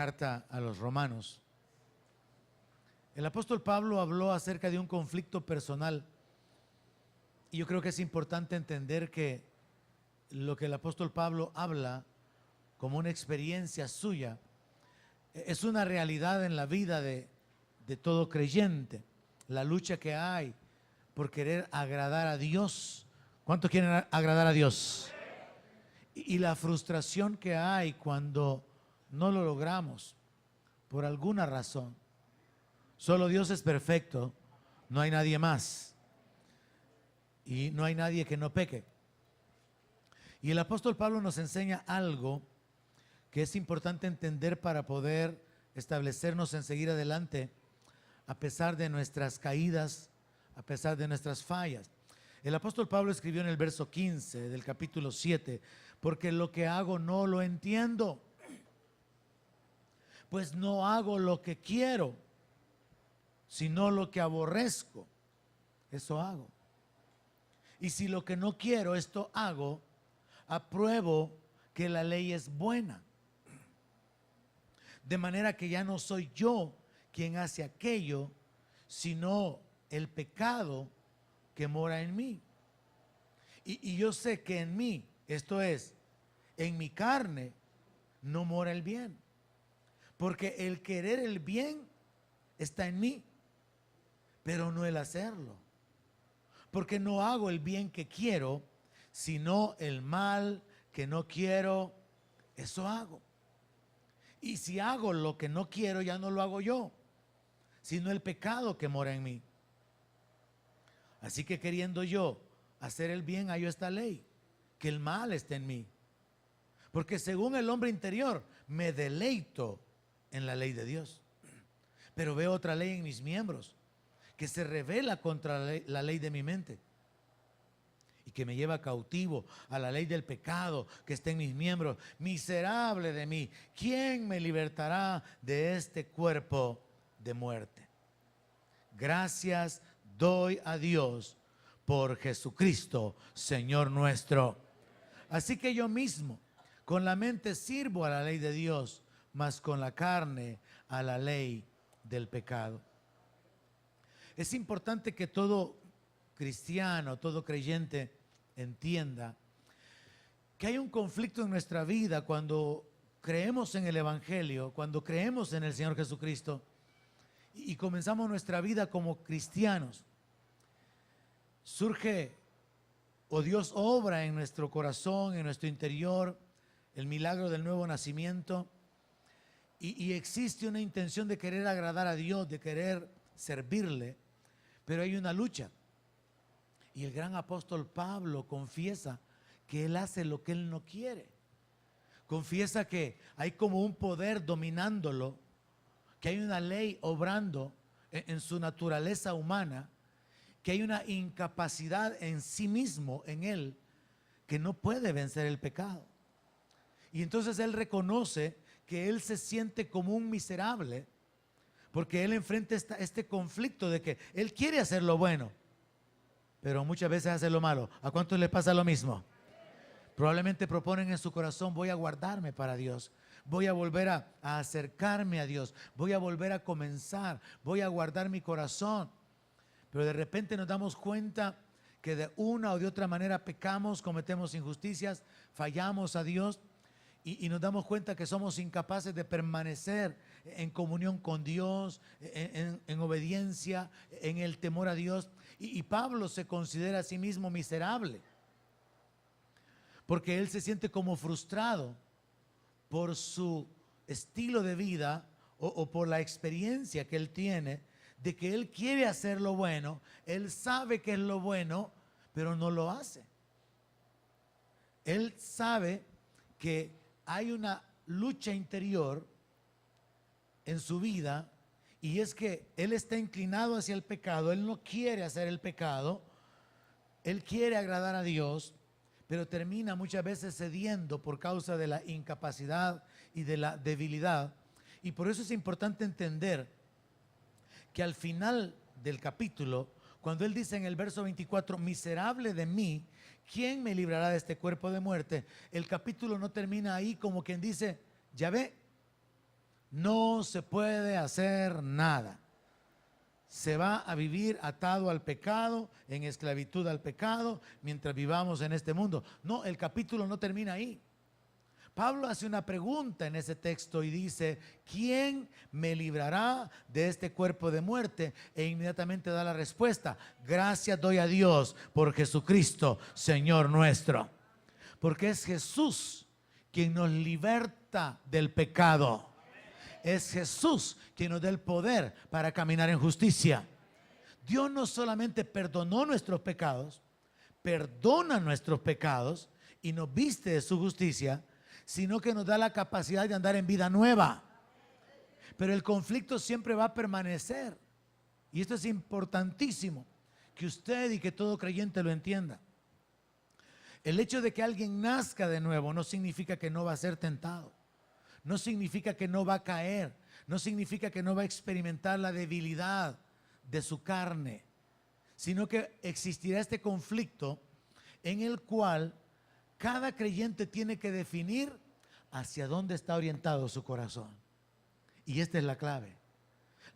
carta a los romanos, el apóstol Pablo habló acerca de un conflicto personal. Y yo creo que es importante entender que lo que el apóstol Pablo habla como una experiencia suya es una realidad en la vida de todo creyente. La lucha que hay por querer agradar a Dios. ¿Cuántos quieren agradar a Dios? Y la frustración que hay cuando no lo logramos por alguna razón. Solo Dios es perfecto, no hay nadie más. Y no hay nadie que no peque. Y el apóstol Pablo nos enseña algo que es importante entender para poder establecernos en seguir adelante a pesar de nuestras caídas, a pesar de nuestras fallas. El apóstol Pablo escribió en el verso 15 del capítulo 7, porque lo que hago no lo entiendo, pues no hago lo que quiero, sino lo que aborrezco, eso hago. Y si lo que no quiero, esto hago, apruebo que la ley es buena. De manera que ya no soy yo quien hace aquello, sino el pecado que mora en mí. Y yo sé que en mí, esto es, en mi carne, no mora el bien. Porque el querer el bien está en mí, pero no el hacerlo. Porque no hago el bien que quiero, sino el mal que no quiero, eso hago. Y si hago lo que no quiero, ya no lo hago yo, sino el pecado que mora en mí. Así que queriendo yo hacer el bien, hallo esta ley, que el mal está en mí. Porque según el hombre interior, me deleito en la ley de Dios. Pero veo otra ley en mis miembros, que se revela contra la ley de mi mente y que me lleva cautivo a la ley del pecado que está en mis miembros. Miserable de mí, ¿quién me libertará de este cuerpo de muerte? Gracias doy a Dios por Jesucristo, Señor nuestro. Así que yo mismo, con la mente sirvo a la ley de Dios, mas con la carne a la ley del pecado. Es importante que todo cristiano, todo creyente entienda que hay un conflicto en nuestra vida cuando creemos en el Evangelio, cuando creemos en el Señor Jesucristo y comenzamos nuestra vida como cristianos. Surge o Dios obra en nuestro corazón, en nuestro interior, el milagro del nuevo nacimiento y existe una intención de querer agradar a Dios, de querer servirle, pero hay una lucha. Y el gran apóstol Pablo confiesa que él hace lo que él no quiere. Confiesa que hay como un poder dominándolo, que hay una ley obrando en su naturaleza humana, que hay una incapacidad en sí mismo, en él, que no puede vencer el pecado. Y entonces él reconoce que él se siente como un miserable, porque él enfrenta este conflicto de que él quiere hacer lo bueno, pero muchas veces hace lo malo. ¿A cuántos les pasa lo mismo? Probablemente proponen en su corazón: voy a guardarme para Dios, voy a volver a acercarme a Dios, voy a volver a comenzar, voy a guardar mi corazón. Pero de repente nos damos cuenta que de una o de otra manera pecamos, cometemos injusticias, fallamos a Dios y nos damos cuenta que somos incapaces de permanecer en comunión con Dios, en obediencia, en el temor a Dios. Y Pablo se considera a sí mismo miserable, porque él se siente como frustrado por su estilo de vida o por la experiencia que él tiene de que él quiere hacer lo bueno, él sabe que es lo bueno, pero no lo hace. Él sabe que hay una lucha interior en su vida, y es que él está inclinado hacia el pecado, él no quiere hacer el pecado, él quiere agradar a Dios, pero termina muchas veces cediendo por causa de la incapacidad y de la debilidad. Y por eso es importante entender que al final del capítulo, cuando él dice en el verso 24, miserable de mí, ¿quién me librará de este cuerpo de muerte? El capítulo no termina ahí como quien dice, ya ve, no se puede hacer nada. Se va a vivir atado al pecado, en esclavitud al pecado, mientras vivamos en este mundo. No, el capítulo no termina ahí. Pablo hace una pregunta en ese texto y dice: ¿quién me librará de este cuerpo de muerte? E inmediatamente da la respuesta: gracias doy a Dios por Jesucristo, Señor nuestro. Porque es Jesús quien nos liberta del pecado. Es Jesús quien nos da el poder para caminar en justicia. Dios no solamente perdonó nuestros pecados, perdona nuestros pecados y nos viste de su justicia, sino que nos da la capacidad de andar en vida nueva. Pero el conflicto siempre va a permanecer. Y esto es importantísimo que usted y que todo creyente lo entienda. El hecho de que alguien nazca de nuevo no significa que no va a ser tentado. No significa que no va a caer. No significa que no va a experimentar la debilidad de su carne. Sino que existirá este conflicto en el cual cada creyente tiene que definir hacia dónde está orientado su corazón. Y esta es la clave.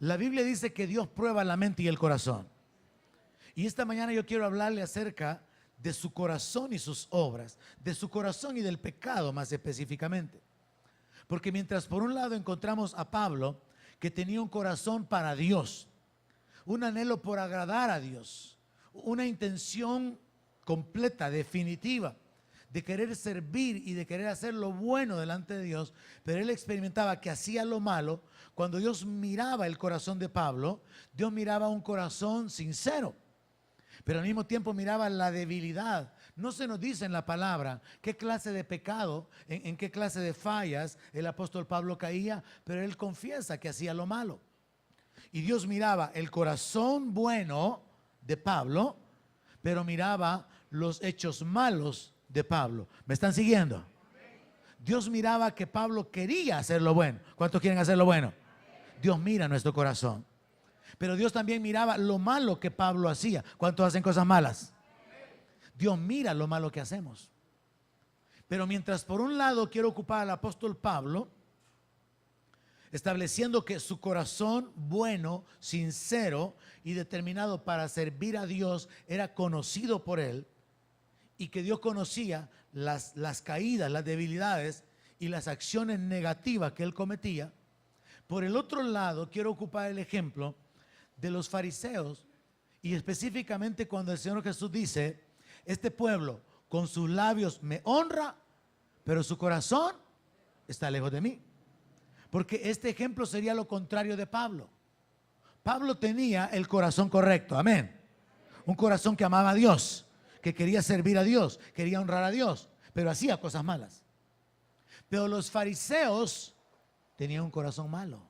La Biblia dice que Dios prueba la mente y el corazón. Y esta mañana yo quiero hablarle acerca de su corazón y sus obras, de su corazón y del pecado más específicamente. Porque mientras por un lado encontramos a Pablo, que tenía un corazón para Dios, un anhelo por agradar a Dios, una intención completa, definitiva, de querer servir y de querer hacer lo bueno delante de Dios, pero él experimentaba que hacía lo malo. Cuando Dios miraba el corazón de Pablo, Dios miraba un corazón sincero, pero al mismo tiempo miraba la debilidad. No se nos dice en la palabra qué clase de pecado, en qué clase de fallas el apóstol Pablo caía, pero él confiesa que hacía lo malo. Y Dios miraba el corazón bueno de Pablo, pero miraba los hechos malos de Pablo. ¿Me están siguiendo? Dios miraba que Pablo quería hacer lo bueno. ¿Cuántos quieren hacer lo bueno? Dios mira nuestro corazón. Pero Dios también miraba lo malo que Pablo hacía. ¿Cuántos hacen cosas malas? Dios mira lo malo que hacemos. Pero mientras por un lado quiero ocupar al apóstol Pablo, estableciendo que su corazón bueno, sincero y determinado para servir a Dios era conocido por él, y que Dios conocía las caídas, las debilidades y las acciones negativas que él cometía. Por el otro lado quiero ocupar el ejemplo de los fariseos, y específicamente cuando el Señor Jesús dice: este pueblo con sus labios me honra, pero su corazón está lejos de mí. Porque este ejemplo sería lo contrario de Pablo. Pablo tenía el corazón correcto, amén. Un corazón que amaba a Dios, que quería servir a Dios, quería honrar a Dios, pero hacía cosas malas. Pero los fariseos tenían un corazón malo.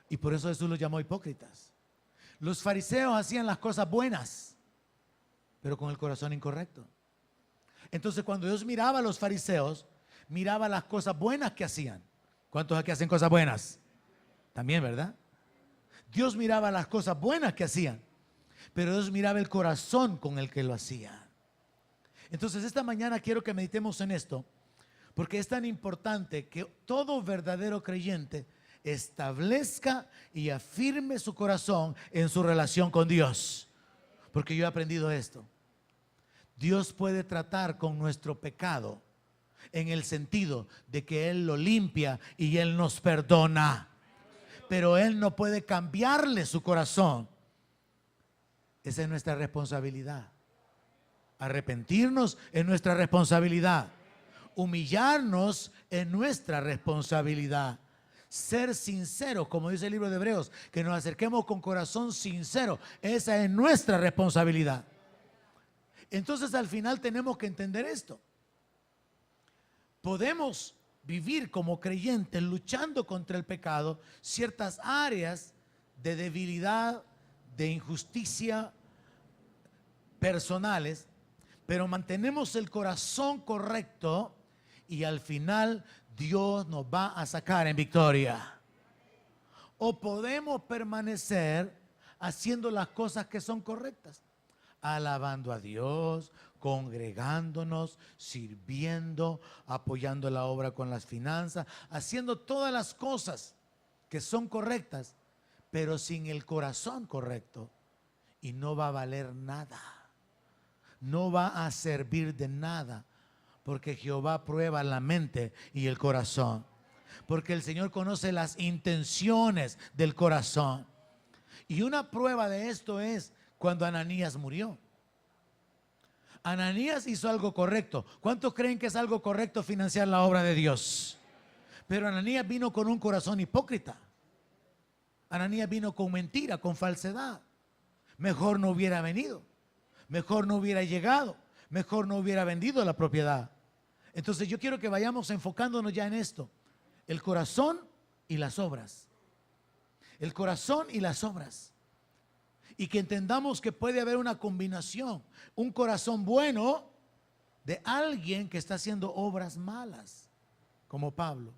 Y por eso Jesús los llamó hipócritas. Los fariseos hacían las cosas buenas, pero con el corazón incorrecto. Entonces cuando Dios miraba a los fariseos, miraba las cosas buenas que hacían. ¿Cuántos aquí hacen cosas buenas? También, ¿verdad? Dios miraba las cosas buenas que hacían, pero Dios miraba el corazón con el que lo hacía. Entonces esta mañana quiero que meditemos en esto, porque es tan importante que todo verdadero creyente establezca y afirme su corazón en su relación con Dios. Porque yo he aprendido esto: Dios puede tratar con nuestro pecado en el sentido de que Él lo limpia y Él nos perdona, pero Él no puede cambiarle su corazón. Esa es nuestra responsabilidad. Arrepentirnos es nuestra responsabilidad. Humillarnos es nuestra responsabilidad. Ser sinceros, como dice el libro de Hebreos, que nos acerquemos con corazón sincero, esa es nuestra responsabilidad. Entonces al final tenemos que entender esto. Podemos vivir como creyentes luchando contra el pecado, ciertas áreas de debilidad, de injusticia personales, pero mantenemos el corazón correcto y al final Dios nos va a sacar en victoria. O podemos permanecer haciendo las cosas que son correctas. alabando a Dios, congregándonos, sirviendo, apoyando la obra con las finanzas, haciendo todas las cosas que son correctas, pero sin el corazón correcto, y no va a valer nada, no va a servir de nada, porque Jehová prueba la mente y el corazón, porque el Señor conoce las intenciones del corazón. Y una prueba de esto es cuando Ananías murió. Ananías hizo algo correcto. ¿Cuántos creen que es algo correcto financiar la obra de Dios? Pero Ananías vino con un corazón hipócrita. Ananías vino con mentira, con falsedad. Mejor no hubiera venido, mejor no hubiera llegado, mejor no hubiera vendido la propiedad. Entonces yo quiero que vayamos enfocándonos ya en esto: el corazón y las obras. El corazón y las obras. Y que entendamos que puede haber una combinación, un corazón bueno de alguien que está haciendo obras malas, como Pablo,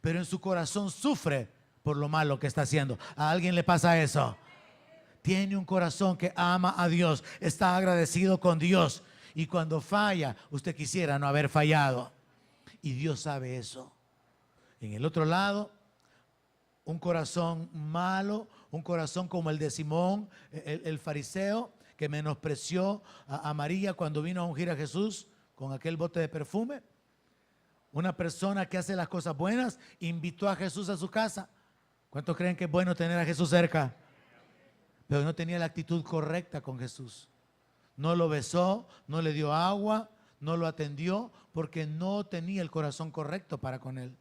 pero en su corazón sufre por lo malo que está haciendo. ¿A alguien le pasa eso? Tiene un corazón que ama a Dios, está agradecido con Dios, y cuando falla, usted quisiera no haber fallado, y Dios sabe eso. En el otro lado, un corazón malo, un corazón como el de Simón, el fariseo, que menospreció a María cuando vino a ungir a Jesús con aquel bote de perfume. Una persona que hace las cosas buenas, invitó a Jesús a su casa. ¿Cuántos creen que es bueno tener a Jesús cerca? Pero no tenía la actitud correcta con Jesús. No lo besó, no le dio agua, no lo atendió, porque no tenía el corazón correcto para con él.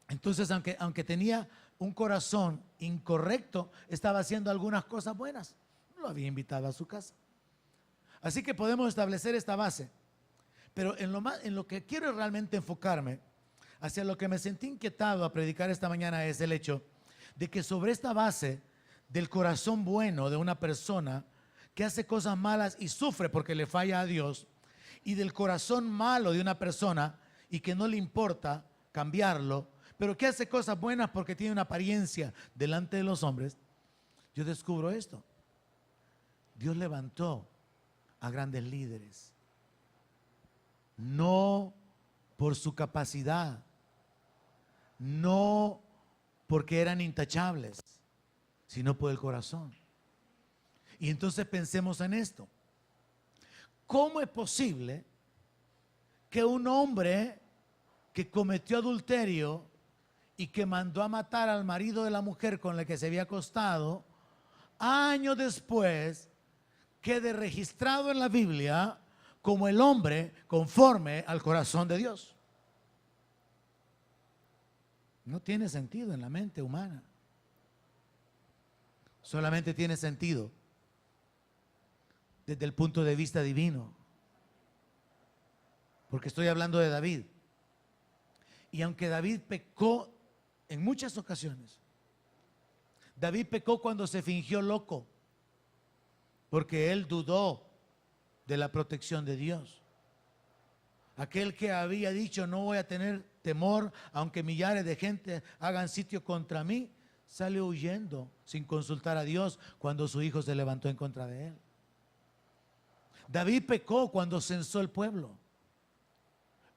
Entonces, aunque tenía un corazón incorrecto, estaba haciendo algunas cosas buenas. Lo había invitado a su casa. Así que podemos establecer esta base. Pero en lo que quiero realmente enfocarme, hacia lo que me sentí inquietado a predicar esta mañana, es el hecho de que sobre esta base del corazón bueno de una persona que hace cosas malas y sufre porque le falla a Dios, y del corazón malo de una persona y que no le importa cambiarlo, pero que hace cosas buenas porque tiene una apariencia delante de los hombres, yo descubro esto: Dios levantó a grandes líderes, no por su capacidad, no porque eran intachables, sino por el corazón. Y entonces pensemos en esto: ¿cómo es posible que un hombre que cometió adulterio y que mandó a matar al marido de la mujer con la que se había acostado, años después quede registrado en la Biblia como el hombre conforme al corazón de Dios? No tiene sentido en la mente humana. Solamente tiene sentido desde el punto de vista divino. Porque estoy hablando de David. Y aunque David pecó en muchas ocasiones, David pecó cuando se fingió loco, porque él dudó de la protección de Dios. Aquel que había dicho: no voy a tener temor, aunque millares de gente hagan sitio contra mí, salió huyendo sin consultar a Dios cuando su hijo se levantó en contra de él. David pecó cuando censó el pueblo.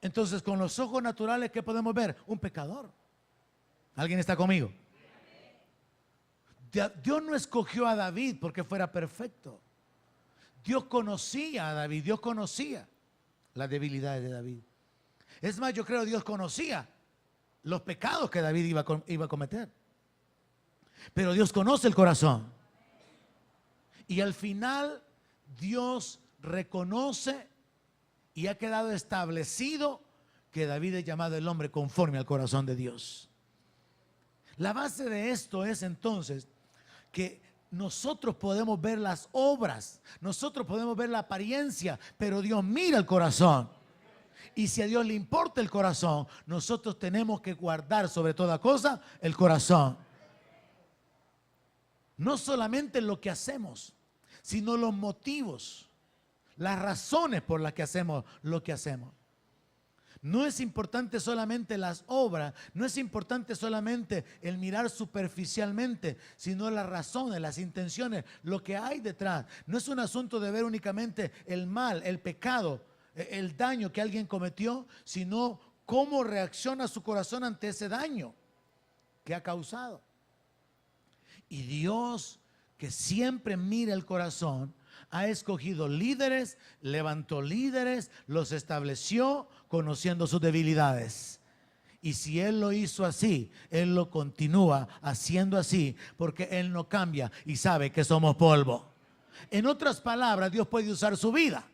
Entonces, con los ojos naturales, ¿qué podemos ver? Un pecador. ¿Alguien está conmigo? Dios no escogió a David porque fuera perfecto. Dios conocía a David, Dios conocía las debilidades de David. Es más, yo creo que Dios conocía los pecados que David iba a cometer. Pero Dios conoce el corazón. Y al final Dios reconoce y ha quedado establecido que David es llamado el hombre conforme al corazón de Dios. La base de esto es entonces que nosotros podemos ver las obras, nosotros podemos ver la apariencia, pero Dios mira el corazón. Y si a Dios le importa el corazón, nosotros tenemos que guardar sobre toda cosa el corazón. No solamente lo que hacemos, sino los motivos, las razones por las que hacemos lo que hacemos. No es importante solamente las obras, no es importante solamente el mirar superficialmente, sino las razones, las intenciones, lo que hay detrás. No es un asunto de ver únicamente el mal, el pecado, el daño que alguien cometió, sino cómo reacciona su corazón ante ese daño que ha causado. Y Dios, que siempre mira el corazón, ha escogido líderes, levantó líderes, los estableció conociendo sus debilidades. Y si Él lo hizo así, Él lo continúa haciendo así, porque Él no cambia y sabe que somos polvo. En otras palabras, Dios puede usar su vida,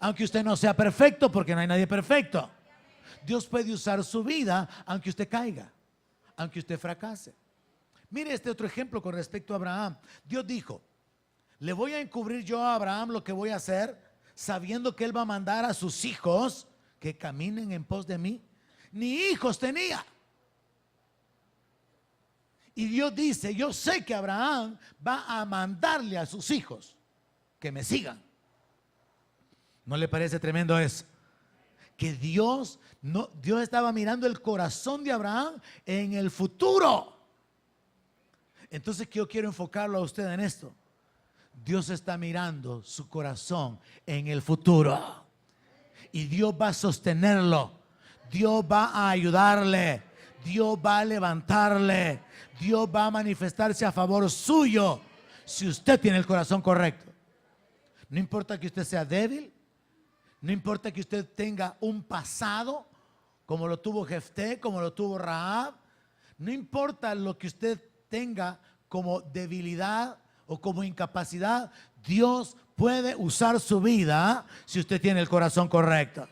aunque usted no sea perfecto, porque no hay nadie perfecto. Dios puede usar su vida aunque usted caiga, aunque usted fracase. Mire este otro ejemplo con respecto a Abraham. Dios dijo: le voy a encubrir yo a Abraham lo que voy a hacer, sabiendo que él va a mandar a sus hijos que caminen en pos de mí. Ni hijos tenía. Y Dios dice: yo sé que Abraham va a mandarle a sus hijos que me sigan. ¿No le parece tremendo eso? Que Dios estaba mirando el corazón de Abraham en el futuro. Entonces yo quiero enfocarlo a usted en esto. Dios está mirando su corazón en el futuro. Y Dios va a sostenerlo. Dios va a ayudarle. Dios va a levantarle. Dios va a manifestarse a favor suyo si usted tiene el corazón correcto. No importa que usted sea débil. No importa que usted tenga un pasado como lo tuvo Jefté, como lo tuvo Rahab. No importa lo que usted tenga como debilidad o como incapacidad, Dios puede usar su vida si usted tiene el corazón correcto.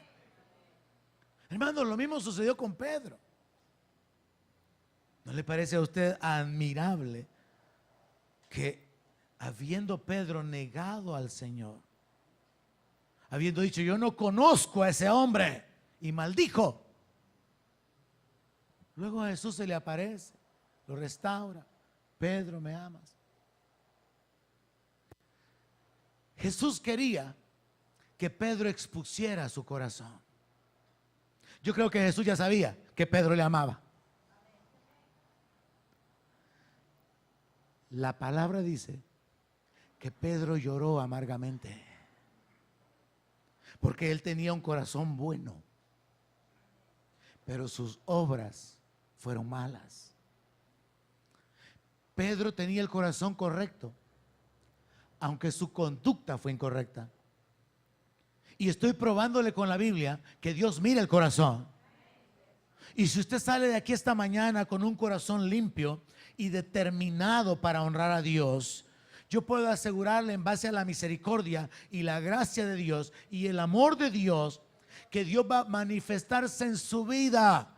Hermano, lo mismo sucedió con Pedro. ¿No le parece a usted admirable que habiendo Pedro negado al Señor, habiendo dicho: yo no conozco a ese hombre, y maldijo, luego a Jesús se le aparece, lo restaura? Pedro, ¿me amas? Jesús quería que Pedro expusiera su corazón. Yo creo que Jesús ya sabía que Pedro le amaba. La palabra dice que Pedro lloró amargamente, porque él tenía un corazón bueno, pero sus obras fueron malas. Pedro tenía el corazón correcto, aunque su conducta fue incorrecta. Y estoy probándole con la Biblia que Dios mira el corazón. Y si usted sale de aquí esta mañana con un corazón limpio y determinado para honrar a Dios, yo puedo asegurarle, en base a la misericordia y la gracia de Dios y el amor de Dios, que Dios va a manifestarse en su vida.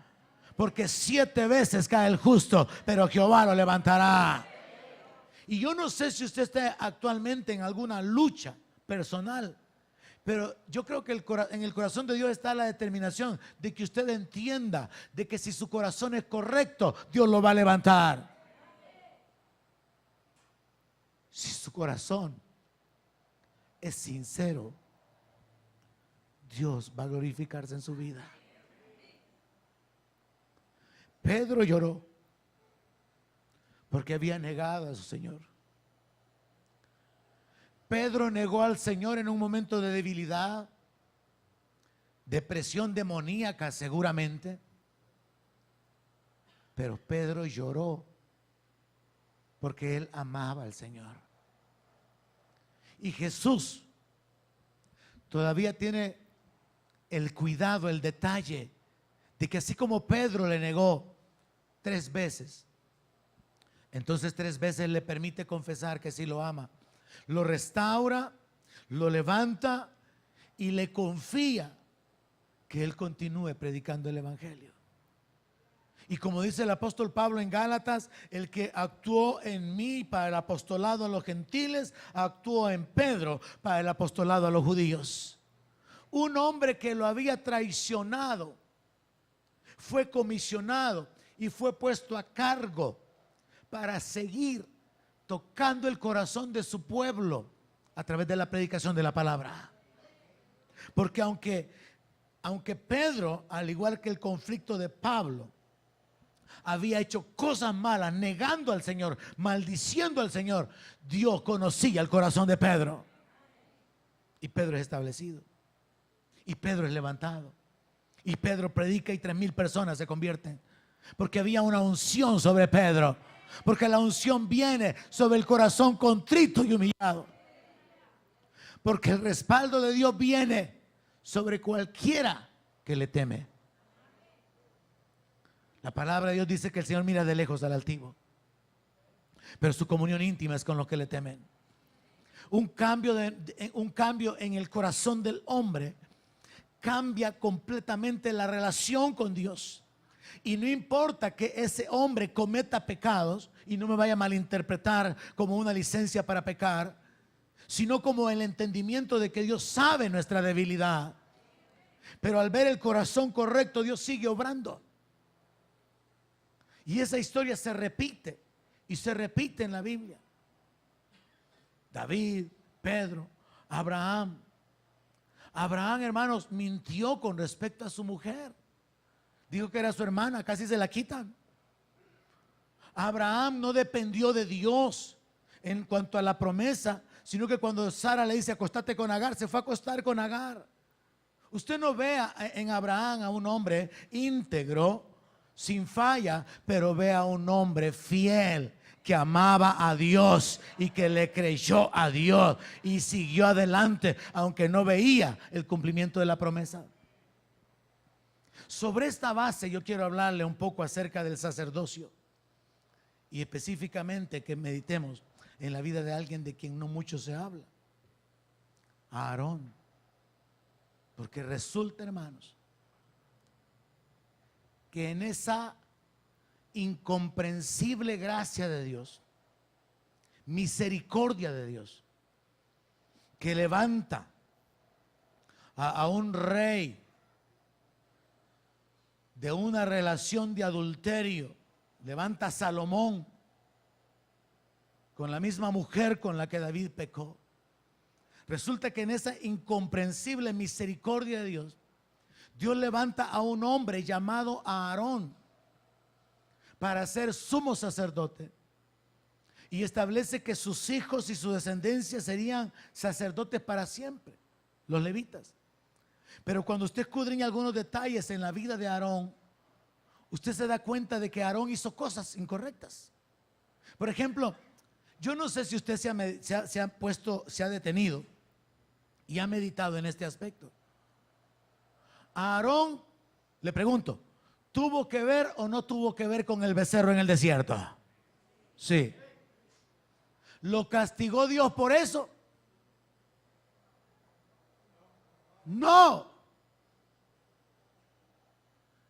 Porque 7 veces cae el justo, pero Jehová lo levantará. Y yo no sé si usted está actualmente en alguna lucha personal, pero yo creo que en el corazón de Dios está la determinación de que usted entienda de que si su corazón es correcto, Dios lo va a levantar. Si su corazón es sincero, Dios va a glorificarse en su vida. Pedro lloró porque había negado a su Señor. Pedro negó al Señor en un momento de debilidad, depresión demoníaca seguramente. Pero Pedro lloró porque él amaba al Señor. Y Jesús todavía tiene el cuidado, el detalle de que así como Pedro le negó 3 veces, entonces 3 veces le permite confesar que sí lo ama. Lo restaura, lo levanta y le confía que él continúe predicando el evangelio. Y como dice el apóstol Pablo en Gálatas: el que actuó en mí para el apostolado a los gentiles, actuó en Pedro para el apostolado a los judíos. Un hombre que lo había traicionado fue comisionado y fue puesto a cargo para seguir tocando el corazón de su pueblo a través de la predicación de la palabra. Porque aunque aunque Pedro, al igual que el conflicto de Pablo, había hecho cosas malas, negando al Señor, maldiciendo al Señor, Dios conocía el corazón de Pedro. Y Pedro es establecido. Y Pedro es levantado. Y Pedro predica y 3,000 personas se convierten. Porque había una unción sobre Pedro. Porque la unción viene sobre el corazón contrito y humillado. Porque el respaldo de Dios viene sobre cualquiera que le teme. La palabra de Dios dice que el Señor mira de lejos al altivo, pero su comunión íntima es con los que le temen. Un cambio en el corazón del hombre cambia completamente la relación con Dios. Y no importa que ese hombre cometa pecados, y no me vaya a malinterpretar como una licencia para pecar, sino como el entendimiento de que Dios sabe nuestra debilidad. Pero al ver el corazón correcto, Dios sigue obrando. Y esa historia se repite y se repite en la Biblia. David, Pedro, Abraham. Abraham, hermanos, mintió con respecto a su mujer. Dijo que era su hermana, casi se la quitan. Abraham no dependió de Dios en cuanto a la promesa, sino que cuando Sara le dice acostate con Agar, se fue a acostar con Agar. Usted no ve en Abraham a un hombre íntegro, sin falla, pero ve a un hombre fiel que amaba a Dios y que le creyó a Dios y siguió adelante aunque no veía el cumplimiento de la promesa. Sobre esta base yo quiero hablarle un poco acerca del sacerdocio y específicamente que meditemos en la vida de alguien de quien no mucho se habla, a Aarón. Porque resulta, hermanos, que en esa incomprensible gracia de Dios, misericordia de Dios, que levanta a un rey de una relación de adulterio, levanta a Salomón con la misma mujer con la que David pecó. Resulta que en esa incomprensible misericordia de Dios, Dios levanta a un hombre llamado Aarón para ser sumo sacerdote y establece que sus hijos y su descendencia serían sacerdotes para siempre, los levitas. Pero cuando usted escudriña algunos detalles en la vida de Aarón, usted se da cuenta de que Aarón hizo cosas incorrectas. Por ejemplo, yo no sé si usted se ha detenido y ha meditado en este aspecto. Aarón, le pregunto, ¿tuvo que ver o no tuvo que ver con el becerro en el desierto? Sí. ¿Lo castigó Dios por eso? No.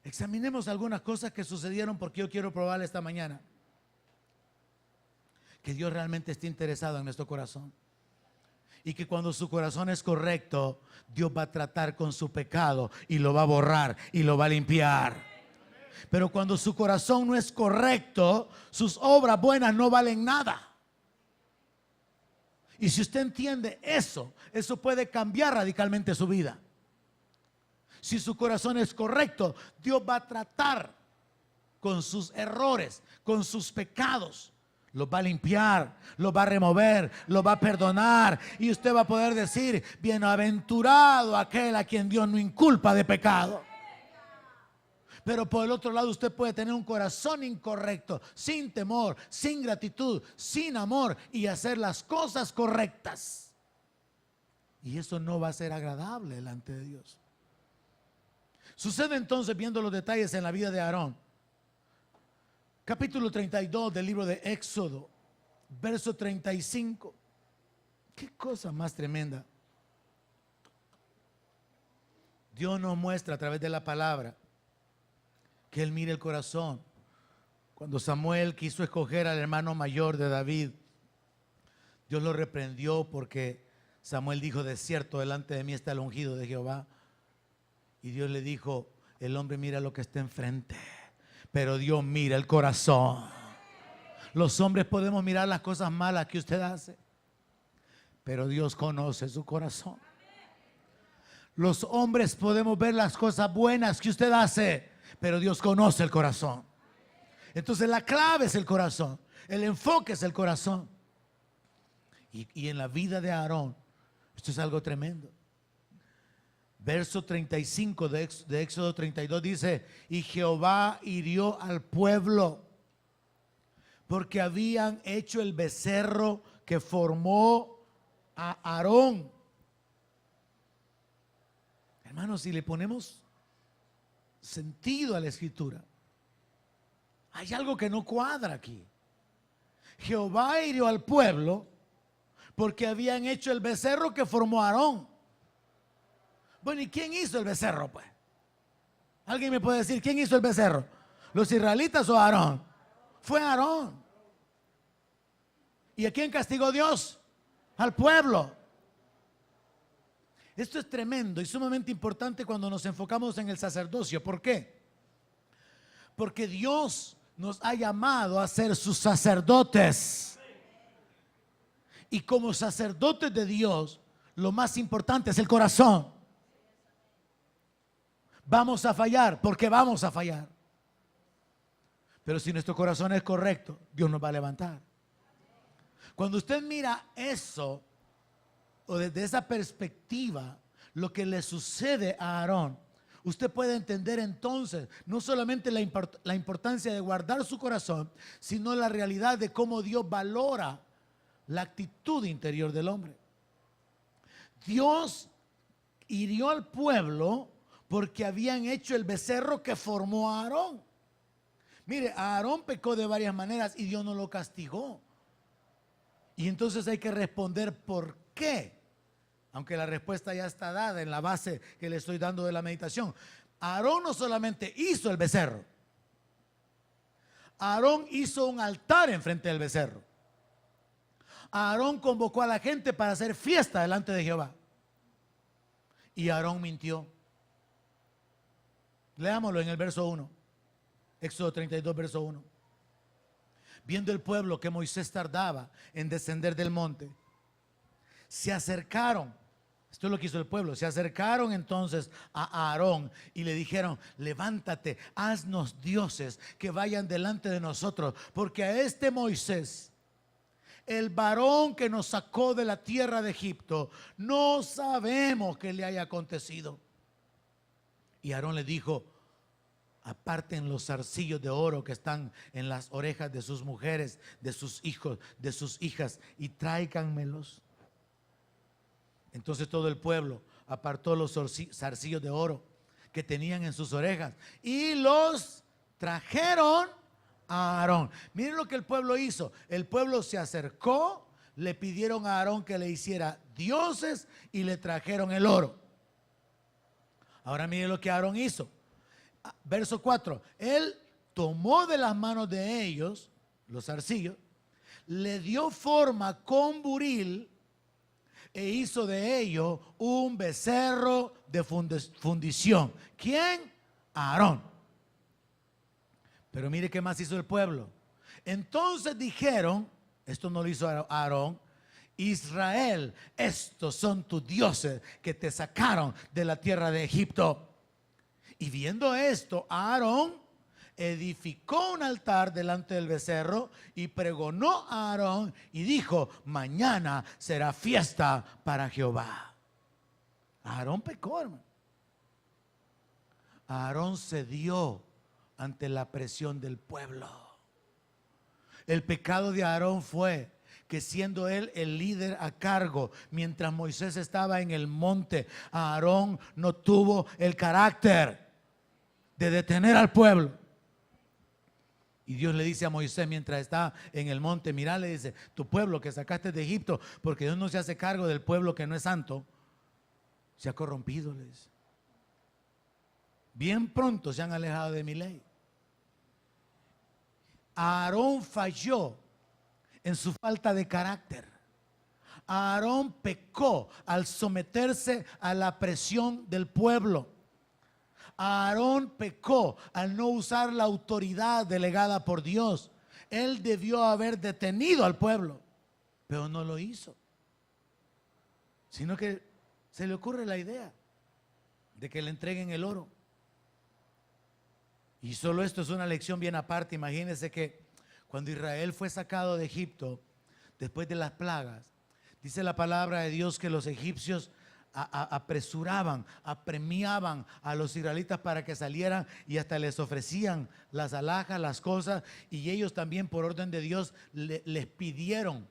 Examinemos algunas cosas que sucedieron porque yo quiero probarle esta mañana que Dios realmente está interesado en nuestro corazón. Y que cuando su corazón es correcto, Dios va a tratar con su pecado y lo va a borrar y lo va a limpiar. Pero cuando su corazón no es correcto, sus obras buenas no valen nada. Y si usted entiende eso, eso puede cambiar radicalmente su vida. Si su corazón es correcto, Dios va a tratar con sus errores, con sus pecados. Los va a limpiar, los va a remover, los va a perdonar. Y usted va a poder decir, bienaventurado aquel a quien Dios no inculpa de pecado. Pero por el otro lado usted puede tener un corazón incorrecto, sin temor, sin gratitud, sin amor y hacer las cosas correctas. Y eso no va a ser agradable delante de Dios. Sucede entonces, viendo los detalles en la vida de Aarón, capítulo 32 del libro de Éxodo, verso 35. Qué cosa más tremenda. Dios nos muestra a través de la palabra que Él mira el corazón. Cuando Samuel quiso escoger al hermano mayor de David, Dios lo reprendió porque Samuel dijo, de cierto delante de mí está el ungido de Jehová. Y Dios le dijo, el hombre mira lo que está enfrente, pero Dios mira el corazón. Los hombres podemos mirar las cosas malas que usted hace, pero Dios conoce su corazón. Los hombres podemos ver las cosas buenas que usted hace, pero Dios conoce el corazón. Entonces la clave es el corazón, el enfoque es el corazón. Y en la vida de Aarón, esto es algo tremendo. Verso 35 de Éxodo 32 dice: y Jehová hirió al pueblo porque habían hecho el becerro que formó a Aarón. Hermanos, si le ponemos sentido a la escritura, hay algo que no cuadra aquí. Jehová hirió al pueblo porque habían hecho el becerro que formó a Aarón. Bueno, ¿y quién hizo el becerro, pues? ¿Alguien me puede decir quién hizo el becerro? ¿Los israelitas o Aarón? Fue Aarón. ¿Y a quién castigó Dios? Al pueblo. Esto es tremendo y sumamente importante cuando nos enfocamos en el sacerdocio. ¿Por qué? Porque Dios nos ha llamado a ser sus sacerdotes. Y como sacerdotes de Dios, lo más importante es el corazón. Vamos a fallar, porque vamos a fallar. Pero si nuestro corazón es correcto, Dios nos va a levantar. Cuando usted mira eso, o desde esa perspectiva, lo que le sucede a Aarón, usted puede entender entonces no solamente la importancia de guardar su corazón, sino la realidad de cómo Dios valora la actitud interior del hombre. Dios hirió al pueblo porque habían hecho el becerro que formó a Aarón. Mire, Aarón pecó de varias maneras y Dios no lo castigó. Y entonces hay que responder por qué. Aunque la respuesta ya está dada en la base que le estoy dando de la meditación. Aarón no solamente hizo el becerro. Aarón hizo un altar enfrente del becerro. Aarón convocó a la gente para hacer fiesta delante de Jehová. Y Aarón mintió. Leámoslo en el verso 1. Éxodo 32, verso 1. Viendo el pueblo que Moisés tardaba en descender del monte, se acercaron. Esto es lo que hizo el pueblo. Se acercaron entonces a Aarón y le dijeron: levántate, haznos dioses que vayan delante de nosotros, porque a este Moisés, el varón que nos sacó de la tierra de Egipto, no sabemos qué le haya acontecido. Y Aarón le dijo: aparten los zarcillos de oro que están en las orejas de sus mujeres, de sus hijos, de sus hijas, y tráiganmelos. Entonces todo el pueblo apartó los zarcillos de oro que tenían en sus orejas y los trajeron a Aarón. Miren lo que el pueblo hizo. El pueblo se acercó, le pidieron a Aarón que le hiciera dioses y le trajeron el oro. Ahora miren lo que Aarón hizo. Verso 4. Él tomó de las manos de ellos los zarcillos, le dio forma con buril e hizo de ello un becerro de fundición. ¿Quién? Aarón. Pero mire qué más hizo el pueblo. Entonces dijeron, esto no lo hizo Aarón: Israel, estos son tus dioses que te sacaron de la tierra de Egipto. Y viendo esto, Aarón edificó un altar delante del becerro y pregonó a Aarón y dijo: mañana será fiesta para Jehová. Aarón pecó, hermano. Aarón cedió ante la presión del pueblo. El pecado de Aarón fue que, siendo él el líder a cargo, mientras Moisés estaba en el monte, Aarón no tuvo el carácter de detener al pueblo. Y Dios le dice a Moisés mientras está en el monte: mira, le dice, tu pueblo que sacaste de Egipto, porque Dios no se hace cargo del pueblo que no es santo, se ha corrompido, le dice. Bien pronto se han alejado de mi ley. Aarón falló en su falta de carácter. Aarón pecó al someterse a la presión del pueblo. Aarón pecó al no usar la autoridad delegada por Dios. Él debió haber detenido al pueblo, pero no lo hizo, sino que se le ocurre la idea: de que le entreguen el oro. Y solo esto es una lección bien aparte. Imagínense que cuando Israel fue sacado de Egipto, después de las plagas, dice la palabra de Dios que los egipcios apresuraban, apremiaban a los israelitas para que salieran y hasta les ofrecían las alhajas, las cosas, y ellos también por orden de Dios les pidieron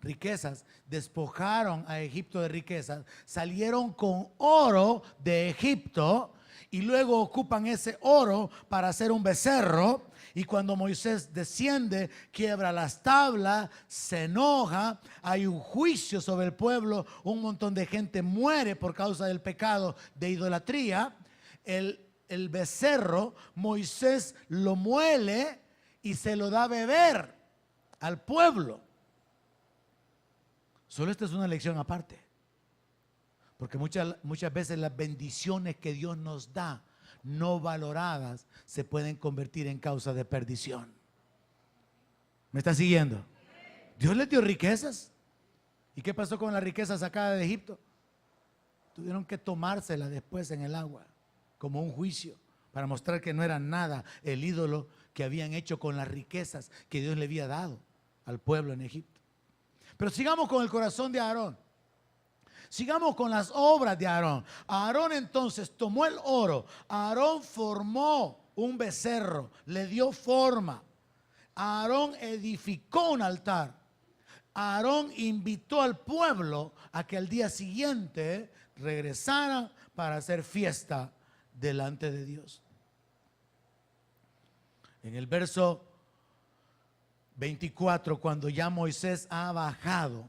riquezas, despojaron a Egipto de riquezas, salieron con oro de Egipto y luego ocupan ese oro para hacer un becerro. Y cuando Moisés desciende, quiebra las tablas, se enoja, hay un juicio sobre el pueblo, un montón de gente muere por causa del pecado de idolatría. El becerro, Moisés lo muele y se lo da a beber al pueblo. Solo esta es una lección aparte, porque muchas veces las bendiciones que Dios nos da, no valoradas, se pueden convertir en causa de perdición. ¿Me está siguiendo? Dios les dio riquezas. ¿Y qué pasó con la riqueza sacada de Egipto? Tuvieron que tomársela después en el agua, como un juicio, para mostrar que no era nada el ídolo que habían hecho con las riquezas que Dios le había dado al pueblo en Egipto. Pero sigamos con el corazón de Aarón. Sigamos con las obras de Aarón. Aarón entonces tomó el oro. Aarón formó un becerro, le dio forma. Aarón edificó un altar. Aarón invitó al pueblo a que al día siguiente regresaran para hacer fiesta delante de Dios. En el verso 24, cuando ya Moisés ha bajado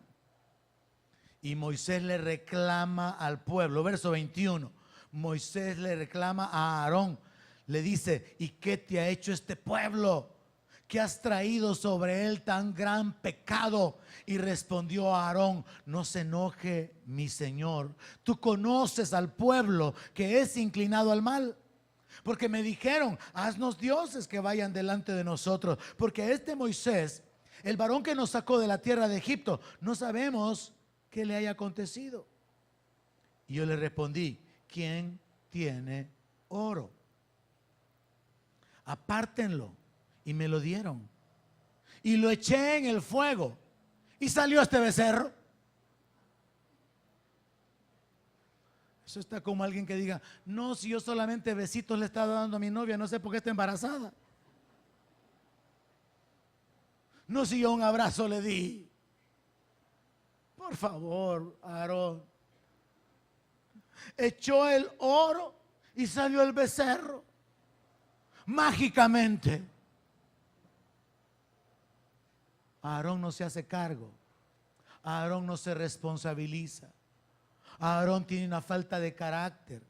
y Moisés le reclama al pueblo, verso 21, Moisés le reclama a Aarón, le dice: ¿y qué te ha hecho este pueblo? ¿Qué has traído sobre él tan gran pecado? Y respondió Aarón: no se enoje mi señor, tú conoces al pueblo que es inclinado al mal. Porque me dijeron: haznos dioses que vayan delante de nosotros, porque este Moisés, el varón que nos sacó de la tierra de Egipto, no sabemos qué le haya acontecido. Y yo le respondí: ¿quién tiene oro? Apártenlo. Y me lo dieron. Y lo eché en el fuego. Y salió este becerro. Eso está como alguien que diga: no, si yo solamente besitos le estaba dando a mi novia, no sé por qué está embarazada. No, si yo un abrazo le di. Por favor, Aarón. Echó el oro y salió el becerro. Mágicamente. Aarón no se hace cargo. Aarón no se responsabiliza. Aarón tiene una falta de carácter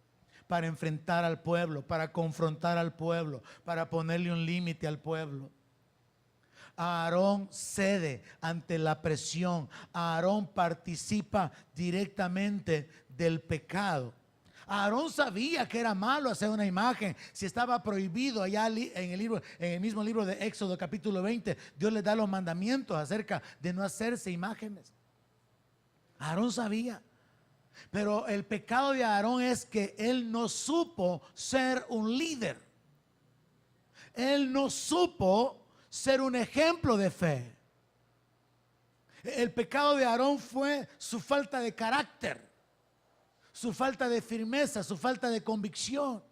para enfrentar al pueblo, para confrontar al pueblo, para ponerle un límite al pueblo. Aarón cede ante la presión. Aarón participa directamente del pecado. Aarón sabía que era malo hacer una imagen. Si estaba prohibido allá en el mismo libro de Éxodo capítulo 20, Dios le da los mandamientos acerca de no hacerse imágenes. Aarón sabía. Pero el pecado de Aarón es que él no supo ser un líder. Él no supo ser un ejemplo de fe. El pecado de Aarón fue su falta de carácter, su falta de firmeza, su falta de convicción.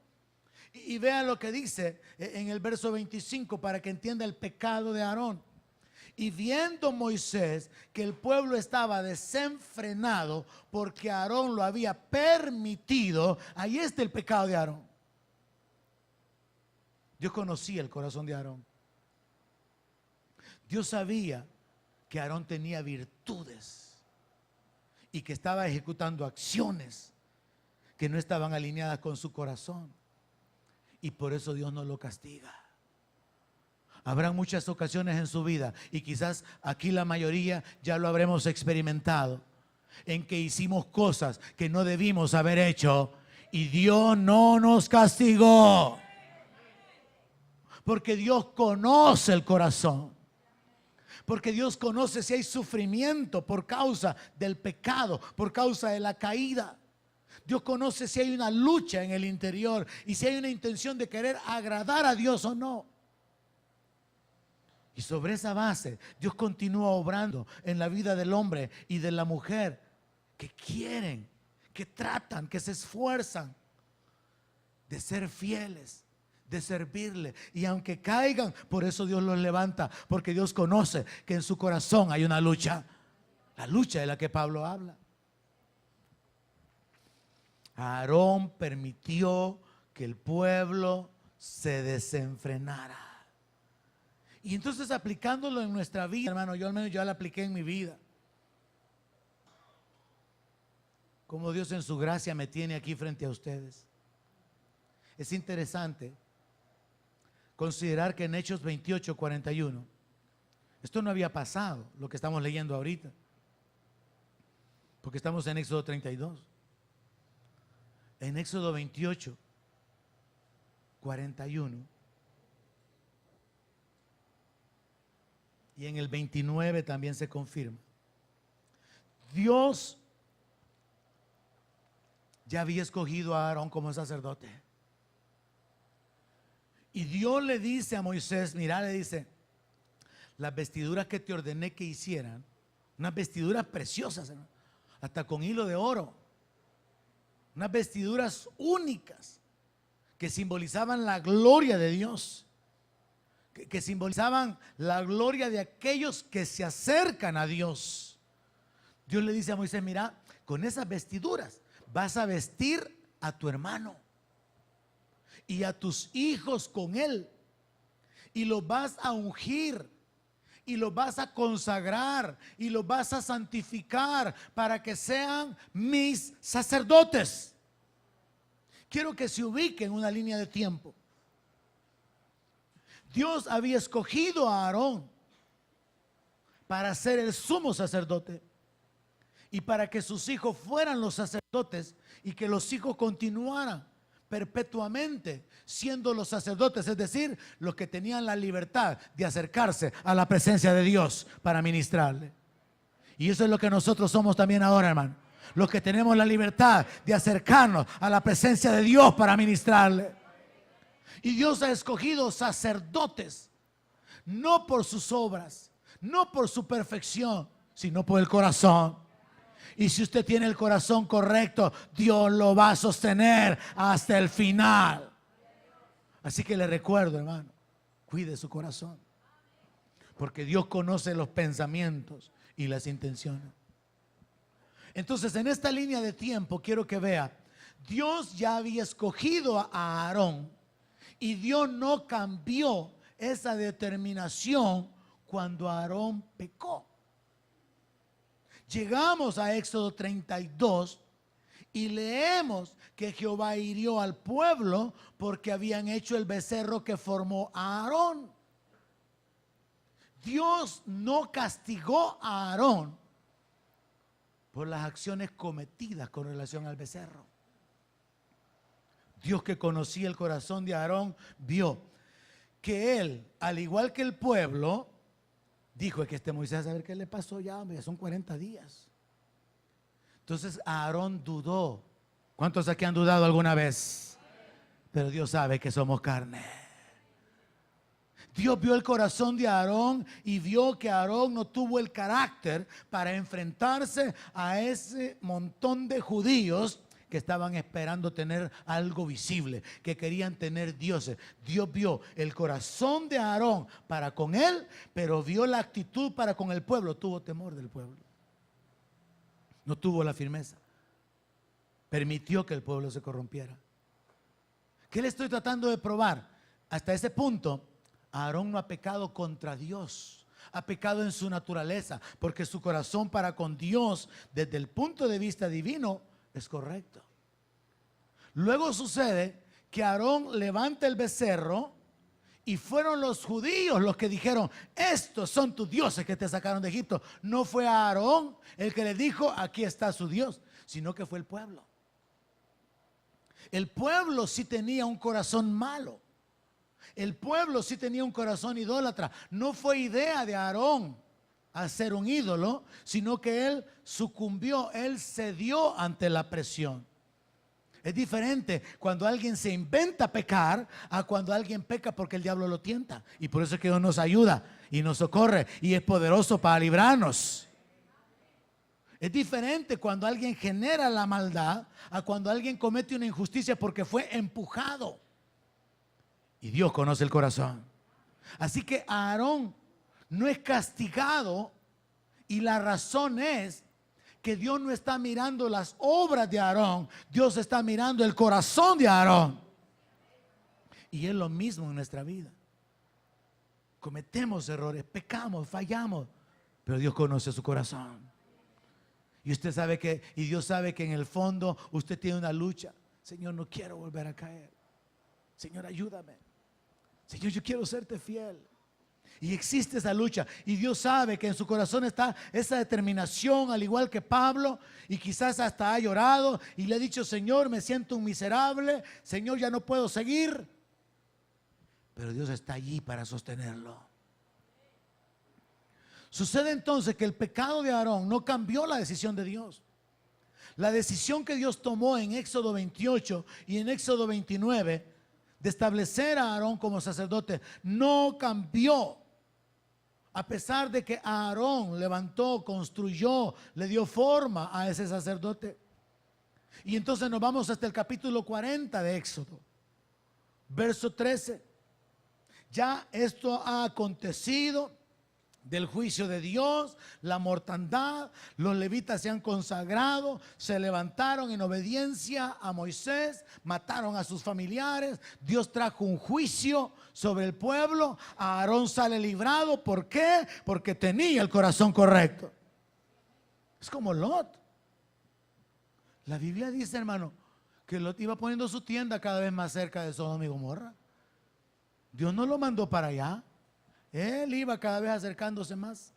Y vean lo que dice en el verso 25 para que entienda el pecado de Aarón. Y viendo Moisés que el pueblo estaba desenfrenado porque Aarón lo había permitido, ahí está el pecado de Aarón. Dios conocía el corazón de Aarón. Dios sabía que Aarón tenía virtudes y que estaba ejecutando acciones que no estaban alineadas con su corazón. Y por eso Dios no lo castiga. Habrán muchas ocasiones en su vida, y quizás aquí la mayoría ya lo habremos experimentado, en que hicimos cosas que no debimos haber hecho y Dios no nos castigó. Porque Dios conoce el corazón. Porque Dios conoce si hay sufrimiento por causa del pecado, por causa de la caída. Dios conoce si hay una lucha en el interior y si hay una intención de querer agradar a Dios o no. Y sobre esa base, Dios continúa obrando en la vida del hombre y de la mujer que quieren, que tratan, que se esfuerzan de ser fieles, de servirle. Y aunque caigan, por eso Dios los levanta, porque Dios conoce que en su corazón hay una lucha, la lucha de la que Pablo habla. Aarón permitió que el pueblo se desenfrenara. Y entonces aplicándolo en nuestra vida, hermano, yo al menos ya lo apliqué en mi vida. Como Dios en su gracia me tiene aquí frente a ustedes. Es interesante considerar que en Hechos 28:41, esto no había pasado, lo que estamos leyendo ahorita, porque estamos en Éxodo 32. En Éxodo 28:41 y en el 29 también se confirma. Dios ya había escogido a Aarón como sacerdote. Y Dios le dice a Moisés, mira, le dice, las vestiduras que te ordené que hicieran, unas vestiduras preciosas, hermano, hasta con hilo de oro, unas vestiduras únicas que simbolizaban la gloria de Dios, que simbolizaban la gloria de aquellos que se acercan a Dios. Dios le dice a Moisés, mira, con esas vestiduras vas a vestir a tu hermano y a tus hijos con él, y los vas a ungir y los vas a consagrar y los vas a santificar para que sean mis sacerdotes. Quiero que se ubique en una línea de tiempo. Dios había escogido a Aarón para ser el sumo sacerdote y para que sus hijos fueran los sacerdotes y que los hijos continuaran perpetuamente siendo los sacerdotes, es decir, los que tenían la libertad de acercarse a la presencia de Dios para ministrarle. Y eso es lo que nosotros somos también ahora, hermano, los que tenemos la libertad de acercarnos a la presencia de Dios para ministrarle. Y Dios ha escogido sacerdotes, no por sus obras, no por su perfección, sino por el corazón. Y si usted tiene el corazón correcto, Dios lo va a sostener hasta el final. Así que le recuerdo, hermano, cuide su corazón, porque Dios conoce los pensamientos y las intenciones. Entonces, en esta línea de tiempo quiero que vea, Dios ya había escogido a Aarón y Dios no cambió esa determinación cuando Aarón pecó. Llegamos a Éxodo 32 y leemos que Jehová hirió al pueblo porque habían hecho el becerro que formó a Aarón. Dios no castigó a Aarón por las acciones cometidas con relación al becerro. Dios, que conocía el corazón de Aarón, vio que él, al igual que el pueblo, dijo, es que este Moisés, a ver qué le pasó ya, hombre, ya son 40 días. Entonces Aarón dudó. ¿Cuántos aquí han dudado alguna vez? Pero Dios sabe que somos carne. Dios vio el corazón de Aarón y vio que Aarón no tuvo el carácter para enfrentarse a ese montón de judíos que estaban esperando tener algo visible, que querían tener dioses. Dios vio el corazón de Aarón para con él, pero vio la actitud para con el pueblo. Tuvo temor del pueblo. No tuvo la firmeza. Permitió que el pueblo se corrompiera. ¿Qué le estoy tratando de probar? Hasta ese punto, Aarón no ha pecado contra Dios. Ha pecado en su naturaleza, porque su corazón para con Dios, desde el punto de vista divino, es correcto. Luego sucede que Aarón levanta el becerro y fueron los judíos los que dijeron, estos son tus dioses que te sacaron de Egipto. No fue Aarón el que le dijo, aquí está su Dios, sino que fue el pueblo. El pueblo sí tenía un corazón malo. El pueblo sí tenía un corazón idólatra. No fue idea de Aarón hacer un ídolo, sino que él sucumbió, él cedió ante la presión. Es diferente cuando alguien se inventa pecar a cuando alguien peca porque el diablo lo tienta. Y por eso es que Dios nos ayuda y nos socorre y es poderoso para librarnos. Es diferente cuando alguien genera la maldad a cuando alguien comete una injusticia porque fue empujado. Y Dios conoce el corazón. Así que Aarón no es castigado, y la razón es que Dios no está mirando las obras de Aarón, Dios está mirando el corazón de Aarón. Y es lo mismo en nuestra vida. Cometemos errores, pecamos, fallamos, pero Dios conoce su corazón. Y usted sabe que, y Dios sabe que en el fondo usted tiene una lucha. Señor, no quiero volver a caer. Señor, ayúdame. Señor, yo quiero serte fiel. Y existe esa lucha. Y Dios sabe que en su corazón está esa determinación, al igual que Pablo. Y quizás hasta ha llorado y le ha dicho: Señor, me siento un miserable. Señor, ya no puedo seguir. Pero Dios está allí para sostenerlo. Sucede entonces que el pecado de Aarón no cambió la decisión de Dios. La decisión que Dios tomó en Éxodo 28 y en Éxodo 29 de establecer a Aarón como sacerdote no cambió. A pesar de que Aarón levantó, construyó, le dio forma a ese sacerdote. Y entonces nos vamos hasta el capítulo 40 de Éxodo, verso 13. Ya esto ha acontecido del juicio de Dios, la mortandad. Los levitas se han consagrado, se levantaron en obediencia a Moisés, mataron a sus familiares. Dios trajo un juicio sobre el pueblo. Aarón sale librado. ¿Por qué? Porque tenía el corazón correcto. Es como Lot. La Biblia dice, hermano, que Lot iba poniendo su tienda cada vez más cerca de Sodoma y Gomorra. Dios no lo mandó para allá. Él iba cada vez acercándose más.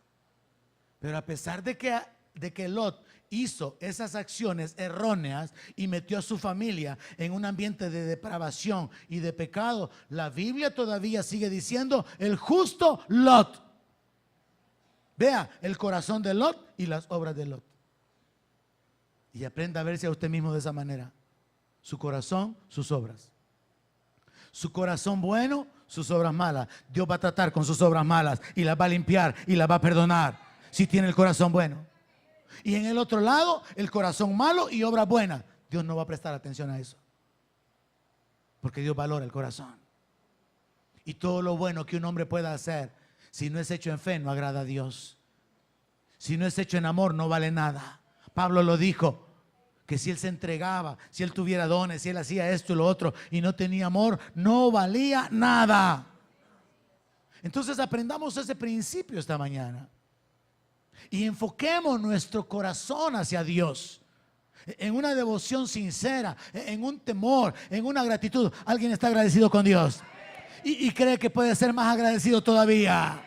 Pero a pesar de que Lot hizo esas acciones erróneas y metió a su familia en un ambiente de depravación y de pecado, la Biblia todavía sigue diciendo: el justo Lot. Vea el corazón de Lot y las obras de Lot. Y aprenda a verse a usted mismo de esa manera. Su corazón, sus obras. Su corazón bueno, sus obras malas. Dios va a tratar con sus obras malas y las va a limpiar y las va a perdonar si tiene el corazón bueno. Y en el otro lado, el corazón malo y obras buenas. Dios no va a prestar atención a eso, porque Dios valora el corazón. Y todo lo bueno que un hombre pueda hacer, si no es hecho en fe, no agrada a Dios. Si no es hecho en amor, no vale nada. Pablo lo dijo, que si él se entregaba, si él tuviera dones, si él hacía esto y lo otro y no tenía amor, no valía nada. Entonces aprendamos ese principio esta mañana y enfoquemos nuestro corazón hacia Dios en una devoción sincera, en un temor, en una gratitud. ¿Alguien está agradecido con Dios? Y cree que puede ser más agradecido todavía.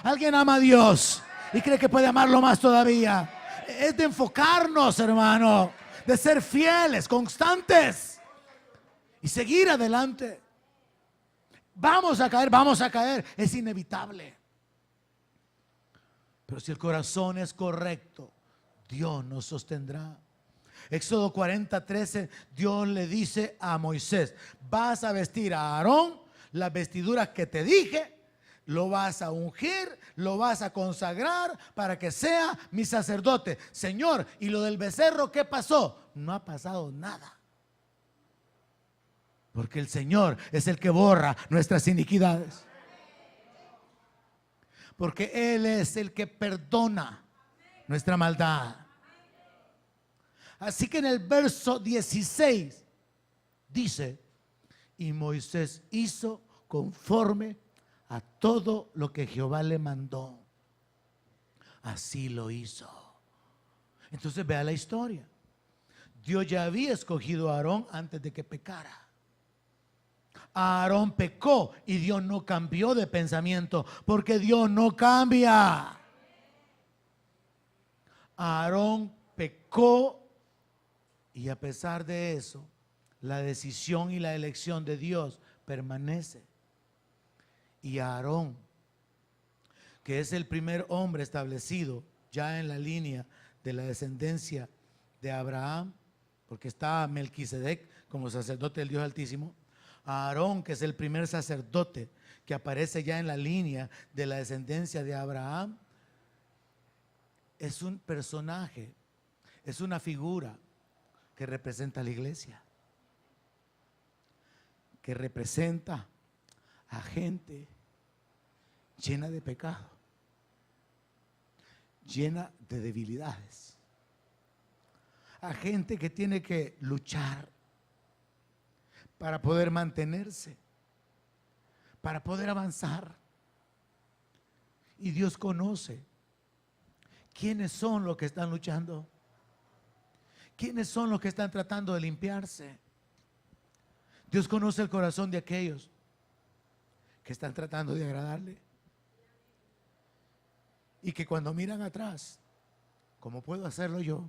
¿Alguien ama a Dios y cree que puede amarlo más todavía? Es de enfocarnos, hermano, de ser fieles, constantes y seguir adelante. Vamos a caer, es inevitable. Pero si el corazón es correcto, Dios nos sostendrá. Éxodo 40:13, Dios le dice a Moisés: vas a vestir a Aarón las vestiduras que te dije, lo vas a ungir, lo vas a consagrar para que sea mi sacerdote. Señor, ¿y lo del becerro qué pasó? No ha pasado nada, porque el Señor es el que borra nuestras iniquidades, porque Él es el que perdona nuestra maldad. Así que en el verso 16 dice: y Moisés hizo conforme a todo lo que Jehová le mandó. Así lo hizo. Entonces vea la historia. Dios ya había escogido a Aarón antes de que pecara. Aarón pecó y Dios no cambió de pensamiento, porque Dios no cambia. Aarón pecó y a pesar de eso, la decisión y la elección de Dios permanece. Y Aarón, que es el primer hombre establecido ya en la línea de la descendencia de Abraham, porque está Melquisedec como sacerdote del Dios Altísimo, a Aarón, que es el primer sacerdote que aparece ya en la línea de la descendencia de Abraham, es un personaje, es una figura que representa a la iglesia, que representa a gente llena de pecado, llena de debilidades, a gente que tiene que luchar para poder mantenerse, para poder avanzar. Y Dios conoce quiénes son los que están luchando, quiénes son los que están tratando de limpiarse. Dios conoce el corazón de aquellos que están tratando de agradarle, y que cuando miran atrás, como puedo hacerlo yo,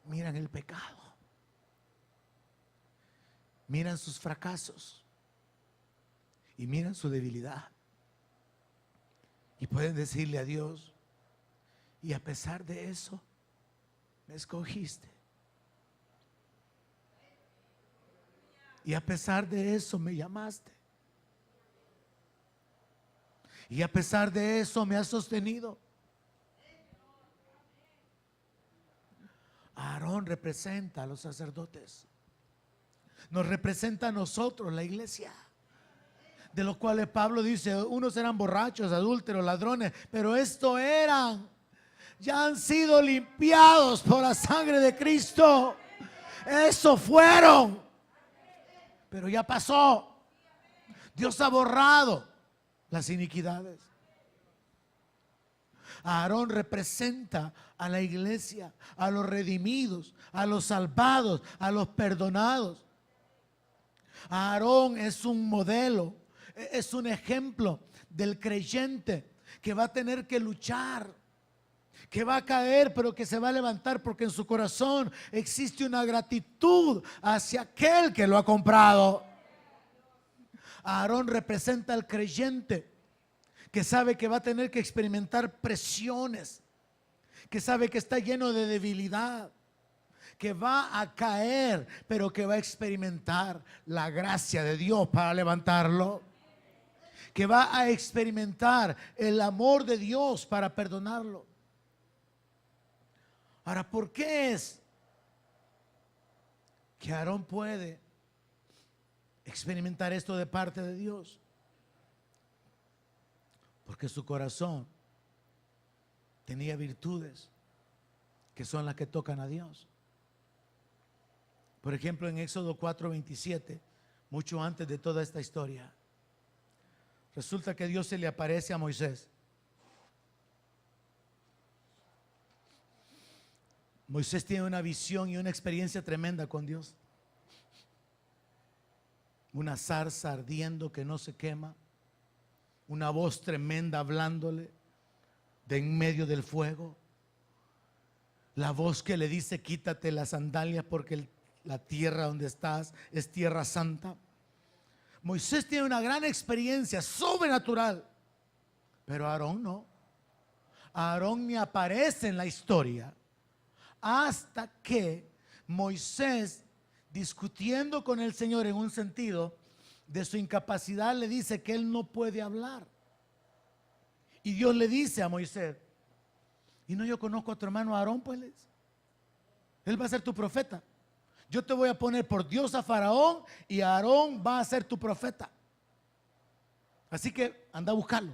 miran el pecado, miran sus fracasos y miran su debilidad, y pueden decirle a Dios: y a pesar de eso me escogiste, y a pesar de eso me llamaste, y a pesar de eso me has sostenido. Aarón representa a los sacerdotes, nos representa a nosotros, la iglesia, de los cuales Pablo dice: unos eran borrachos, adúlteros, ladrones, pero esto eran, ya han sido limpiados por la sangre de Cristo. Eso fueron, pero ya pasó. Dios ha borrado las iniquidades. Aarón representa a la iglesia, a los redimidos, a los salvados, a los perdonados. Aarón es un modelo, es un ejemplo del creyente que va a tener que luchar, que va a caer, pero que se va a levantar, porque en su corazón existe una gratitud hacia aquel que lo ha comprado. Aarón representa al creyente que sabe que va a tener que experimentar presiones, que sabe que está lleno de debilidad, que va a caer, pero que va a experimentar la gracia de Dios para levantarlo, que va a experimentar el amor de Dios para perdonarlo. Ahora, ¿por qué es que Aarón puede experimentar esto de parte de Dios? Porque su corazón tenía virtudes que son las que tocan a Dios. Por ejemplo, en Éxodo 4:27, mucho antes de toda esta historia, resulta que Dios se le aparece a Moisés. Moisés tiene una visión y una experiencia tremenda con Dios. Una zarza ardiendo que no se quema, una voz tremenda hablándole de en medio del fuego, la voz que le dice: quítate las sandalias porque la tierra donde estás es tierra santa. Moisés tiene una gran experiencia sobrenatural, pero Aarón no. Aarón ni aparece en la historia hasta que Moisés, discutiendo con el Señor en un sentido de su incapacidad, le dice que él no puede hablar. Y Dios le dice a Moisés: y no, yo conozco a tu hermano Aarón, pues él va a ser tu profeta. Yo te voy a poner por Dios a Faraón y Aarón va a ser tu profeta. Así que anda a buscarlo.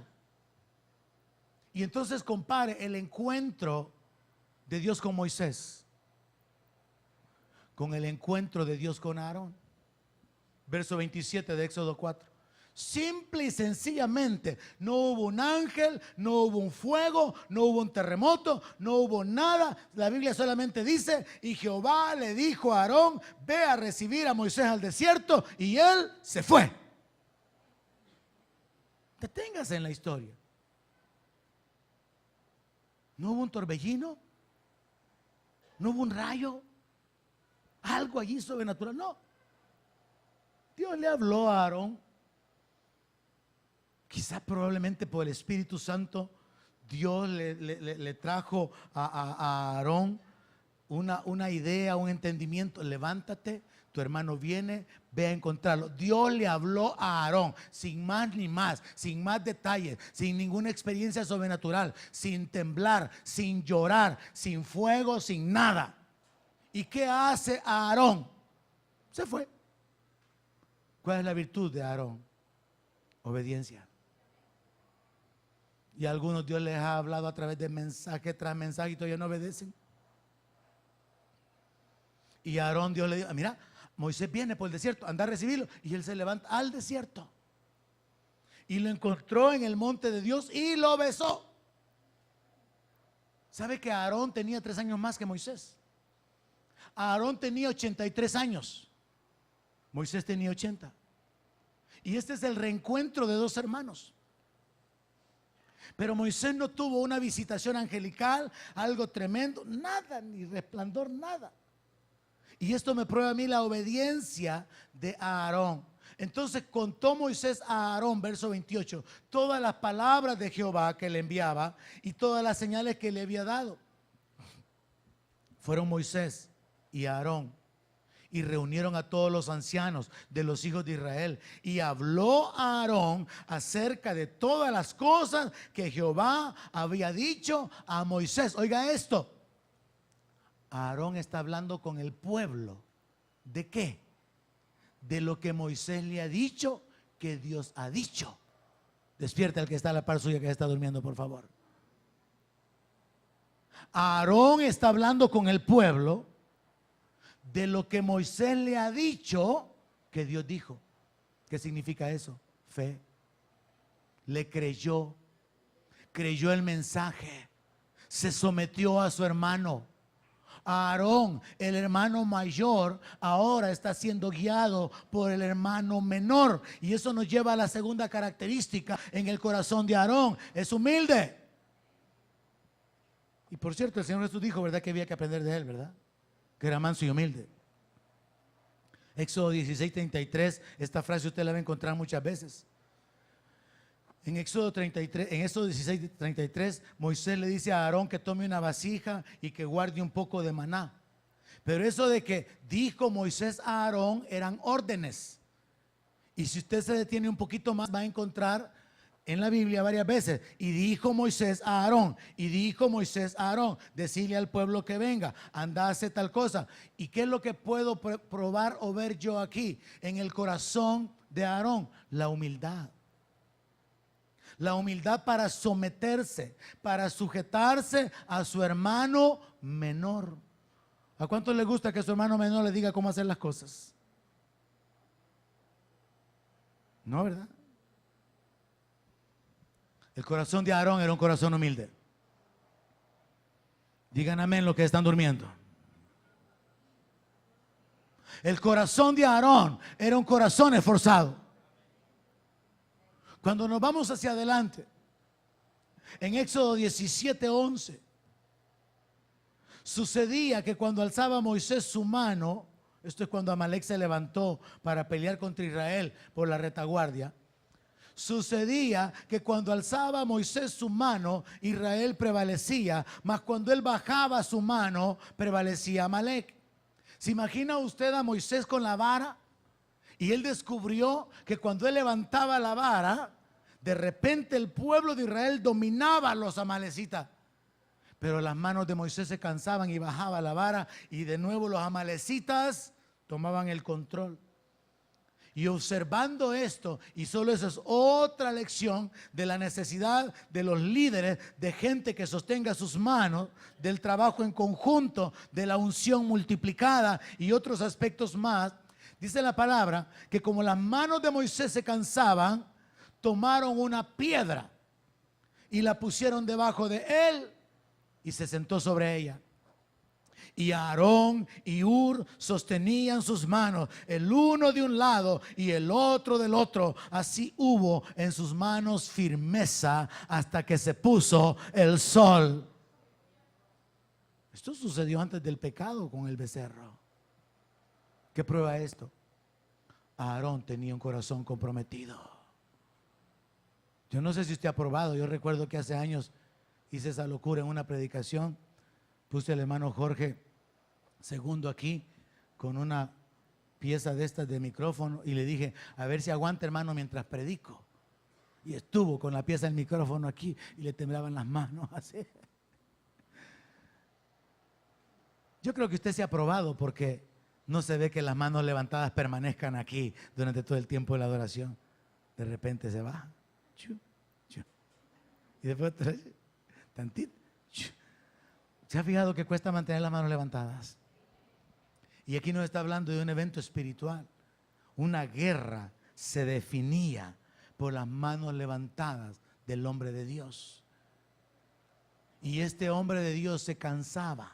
Y entonces compare el encuentro de Dios con Moisés con el encuentro de Dios con Aarón. Verso 27 de Éxodo 4. Simple y sencillamente, no hubo un ángel, no hubo un fuego, no hubo un terremoto, no hubo nada. La Biblia solamente dice: y Jehová le dijo a Aarón: ve a recibir a Moisés al desierto, y él se fue. Deténgase en la historia. No hubo un torbellino, no hubo un rayo, algo allí sobrenatural. No, Dios le habló a Aarón. Quizá probablemente por el Espíritu Santo Dios le trajo a Aarón una idea, un entendimiento, levántate, tu hermano viene, ve a encontrarlo. Dios le habló a Aarón sin más ni más, sin más detalles, sin ninguna experiencia sobrenatural, sin temblar, sin llorar, sin fuego, sin nada. ¿Y qué hace Aarón? Se fue. ¿Cuál es la virtud de Aarón? Obediencia. Y a algunos Dios les ha hablado a través de mensaje tras mensaje y todavía no obedecen. Y a Aarón Dios le dijo, mira, Moisés viene por el desierto, anda a recibirlo. Y él se levanta al desierto. Y lo encontró en el monte de Dios y lo besó. ¿Sabe que Aarón tenía 3 años más que Moisés? Aarón tenía 83 años. Moisés tenía 80. Y este es el reencuentro de 2 hermanos. Pero Moisés no tuvo una visitación angelical, algo tremendo, nada, ni resplandor, nada. Y esto me prueba a mí la obediencia de Aarón. Entonces contó Moisés a Aarón, verso 28, todas las palabras de Jehová que le enviaba y todas las señales que le había dado. Fueron Moisés y Aarón y reunieron a todos los ancianos de los hijos de Israel. Y habló a Aarón acerca de todas las cosas que Jehová había dicho a Moisés. Oiga esto. Aarón está hablando con el pueblo. ¿De qué? De lo que Moisés le ha dicho, que Dios ha dicho. Despierta el que está a la par suya, que está durmiendo, por favor. Aarón está hablando con el pueblo de lo que Moisés le ha dicho, que Dios dijo. ¿Qué significa eso? Fe. Le creyó, creyó el mensaje, se sometió a su hermano. Aarón, el hermano mayor, ahora está siendo guiado por el hermano menor. Y eso nos lleva a la segunda característica en el corazón de Aarón: es humilde. Y por cierto, el Señor Jesús dijo, ¿verdad?, que había que aprender de él, ¿verdad? Que era manso y humilde. Éxodo 16:33, esta frase usted la va a encontrar muchas veces. En Éxodo 33, en Éxodo 16:33, Moisés le dice a Aarón que tome una vasija y que guarde un poco de maná. Pero eso de que dijo Moisés a Aarón eran órdenes. Y si usted se detiene un poquito más, va a encontrar en la Biblia varias veces: y dijo Moisés a Aarón, y dijo Moisés a Aarón, decirle al pueblo que venga, anda, hace tal cosa. ¿Y qué es lo que puedo probar o ver yo aquí en el corazón de Aarón? La humildad. La humildad para someterse, para sujetarse a su hermano menor. ¿A cuánto le gusta que su hermano menor le diga cómo hacer las cosas? No, ¿verdad? El corazón de Aarón era un corazón humilde. Digan amén los que están durmiendo. El corazón de Aarón era un corazón esforzado. Cuando nos vamos hacia adelante, en Éxodo 17:11, sucedía que cuando alzaba Moisés su mano, esto es cuando Amalek se levantó para pelear contra Israel por la retaguardia, sucedía que cuando alzaba Moisés su mano, Israel prevalecía, mas cuando él bajaba su mano, prevalecía Amalek. ¿Se imagina usted a Moisés con la vara? Y él descubrió que cuando él levantaba la vara, de repente el pueblo de Israel dominaba a los amalecitas. Pero las manos de Moisés se cansaban y bajaba la vara, y de nuevo los amalecitas tomaban el control. Y observando esto, y solo eso es otra lección de la necesidad de los líderes, de gente que sostenga sus manos, del trabajo en conjunto, de la unción multiplicada y otros aspectos más. Dice la palabra que como las manos de Moisés se cansaban, tomaron una piedra y la pusieron debajo de él y se sentó sobre ella. Y Aarón y Hur sostenían sus manos, el uno de un lado y el otro del otro. Así hubo en sus manos firmeza hasta que se puso el sol. Esto sucedió antes del pecado con el becerro. ¿Qué prueba esto? Aarón tenía un corazón comprometido. Yo no sé si usted ha probado. Yo recuerdo que hace años hice esa locura en una predicación. Puse al hermano Jorge segundo aquí con una pieza de estas de micrófono y le dije, a ver si aguanta, hermano, mientras predico. Y estuvo con la pieza del micrófono aquí y le temblaban las manos así. Yo creo que usted se ha probado porque no se ve que las manos levantadas permanezcan aquí durante todo el tiempo de la adoración. De repente se baja. Y después tantito. ¿Se ha fijado que cuesta mantener las manos levantadas? Y aquí nos está hablando de un evento espiritual. Una guerra se definía por las manos levantadas del hombre de Dios. Y este hombre de Dios se cansaba,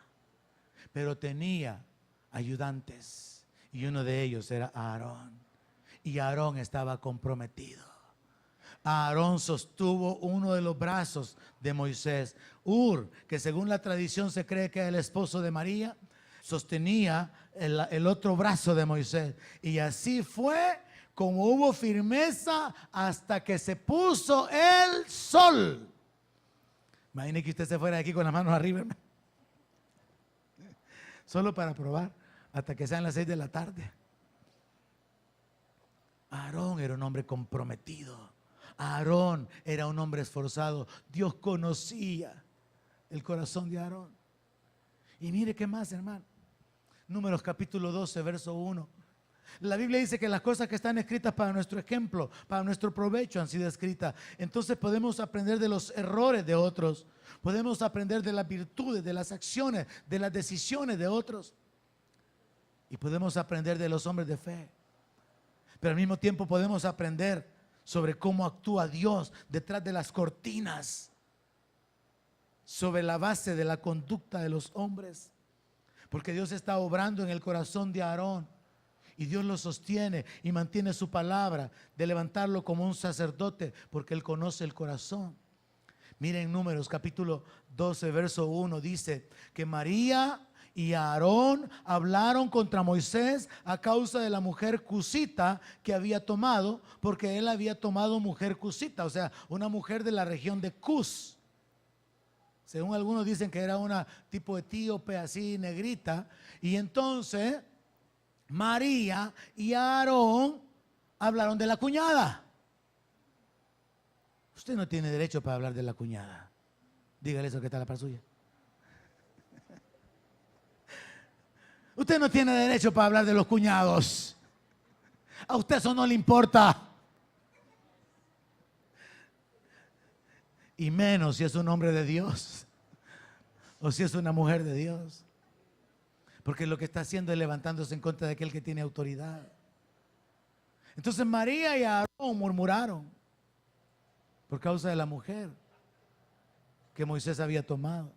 pero tenía ayudantes. Y uno de ellos era Aarón. Y Aarón estaba comprometido. Aarón sostuvo uno de los brazos de Moisés. Hur, que según la tradición se cree que es el esposo de María, sostenía el otro brazo de Moisés. Y así fue como hubo firmeza hasta que se puso el sol. Imagine que usted se fuera de aquí con las manos arriba, hermano. Solo para probar, hasta que sean las 6 de la tarde. Aarón era un hombre comprometido. Aarón era un hombre esforzado. Dios conocía el corazón de Aarón. Y mire qué más, hermano. Números capítulo 12, verso 1. La Biblia dice que las cosas que están escritas para nuestro ejemplo, para nuestro provecho han sido escritas. Entonces podemos aprender de los errores de otros. Podemos aprender de las virtudes, de las acciones, de las decisiones de otros. Y podemos aprender de los hombres de fe. Pero al mismo tiempo podemos aprender sobre cómo actúa Dios detrás de las cortinas, sobre la base de la conducta de los hombres. Porque Dios está obrando en el corazón de Aarón. Y Dios lo sostiene y mantiene su palabra de levantarlo como un sacerdote, porque Él conoce el corazón. Miren Números capítulo 12, verso 1, dice que María y Aarón hablaron contra Moisés a causa de la mujer cusita que había tomado, porque él había tomado mujer cusita, o sea, una mujer de la región de Cus. Según algunos dicen que era una tipo etíope así negrita. Y entonces María y Aarón hablaron de la cuñada. Usted no tiene derecho para hablar de la cuñada. Dígale eso que está la par suya. Usted no tiene derecho para hablar de los cuñados. A usted eso no le importa. Y menos si es un hombre de Dios o si es una mujer de Dios. Porque lo que está haciendo es levantándose en contra de aquel que tiene autoridad. Entonces María y Aarón murmuraron por causa de la mujer que Moisés había tomado.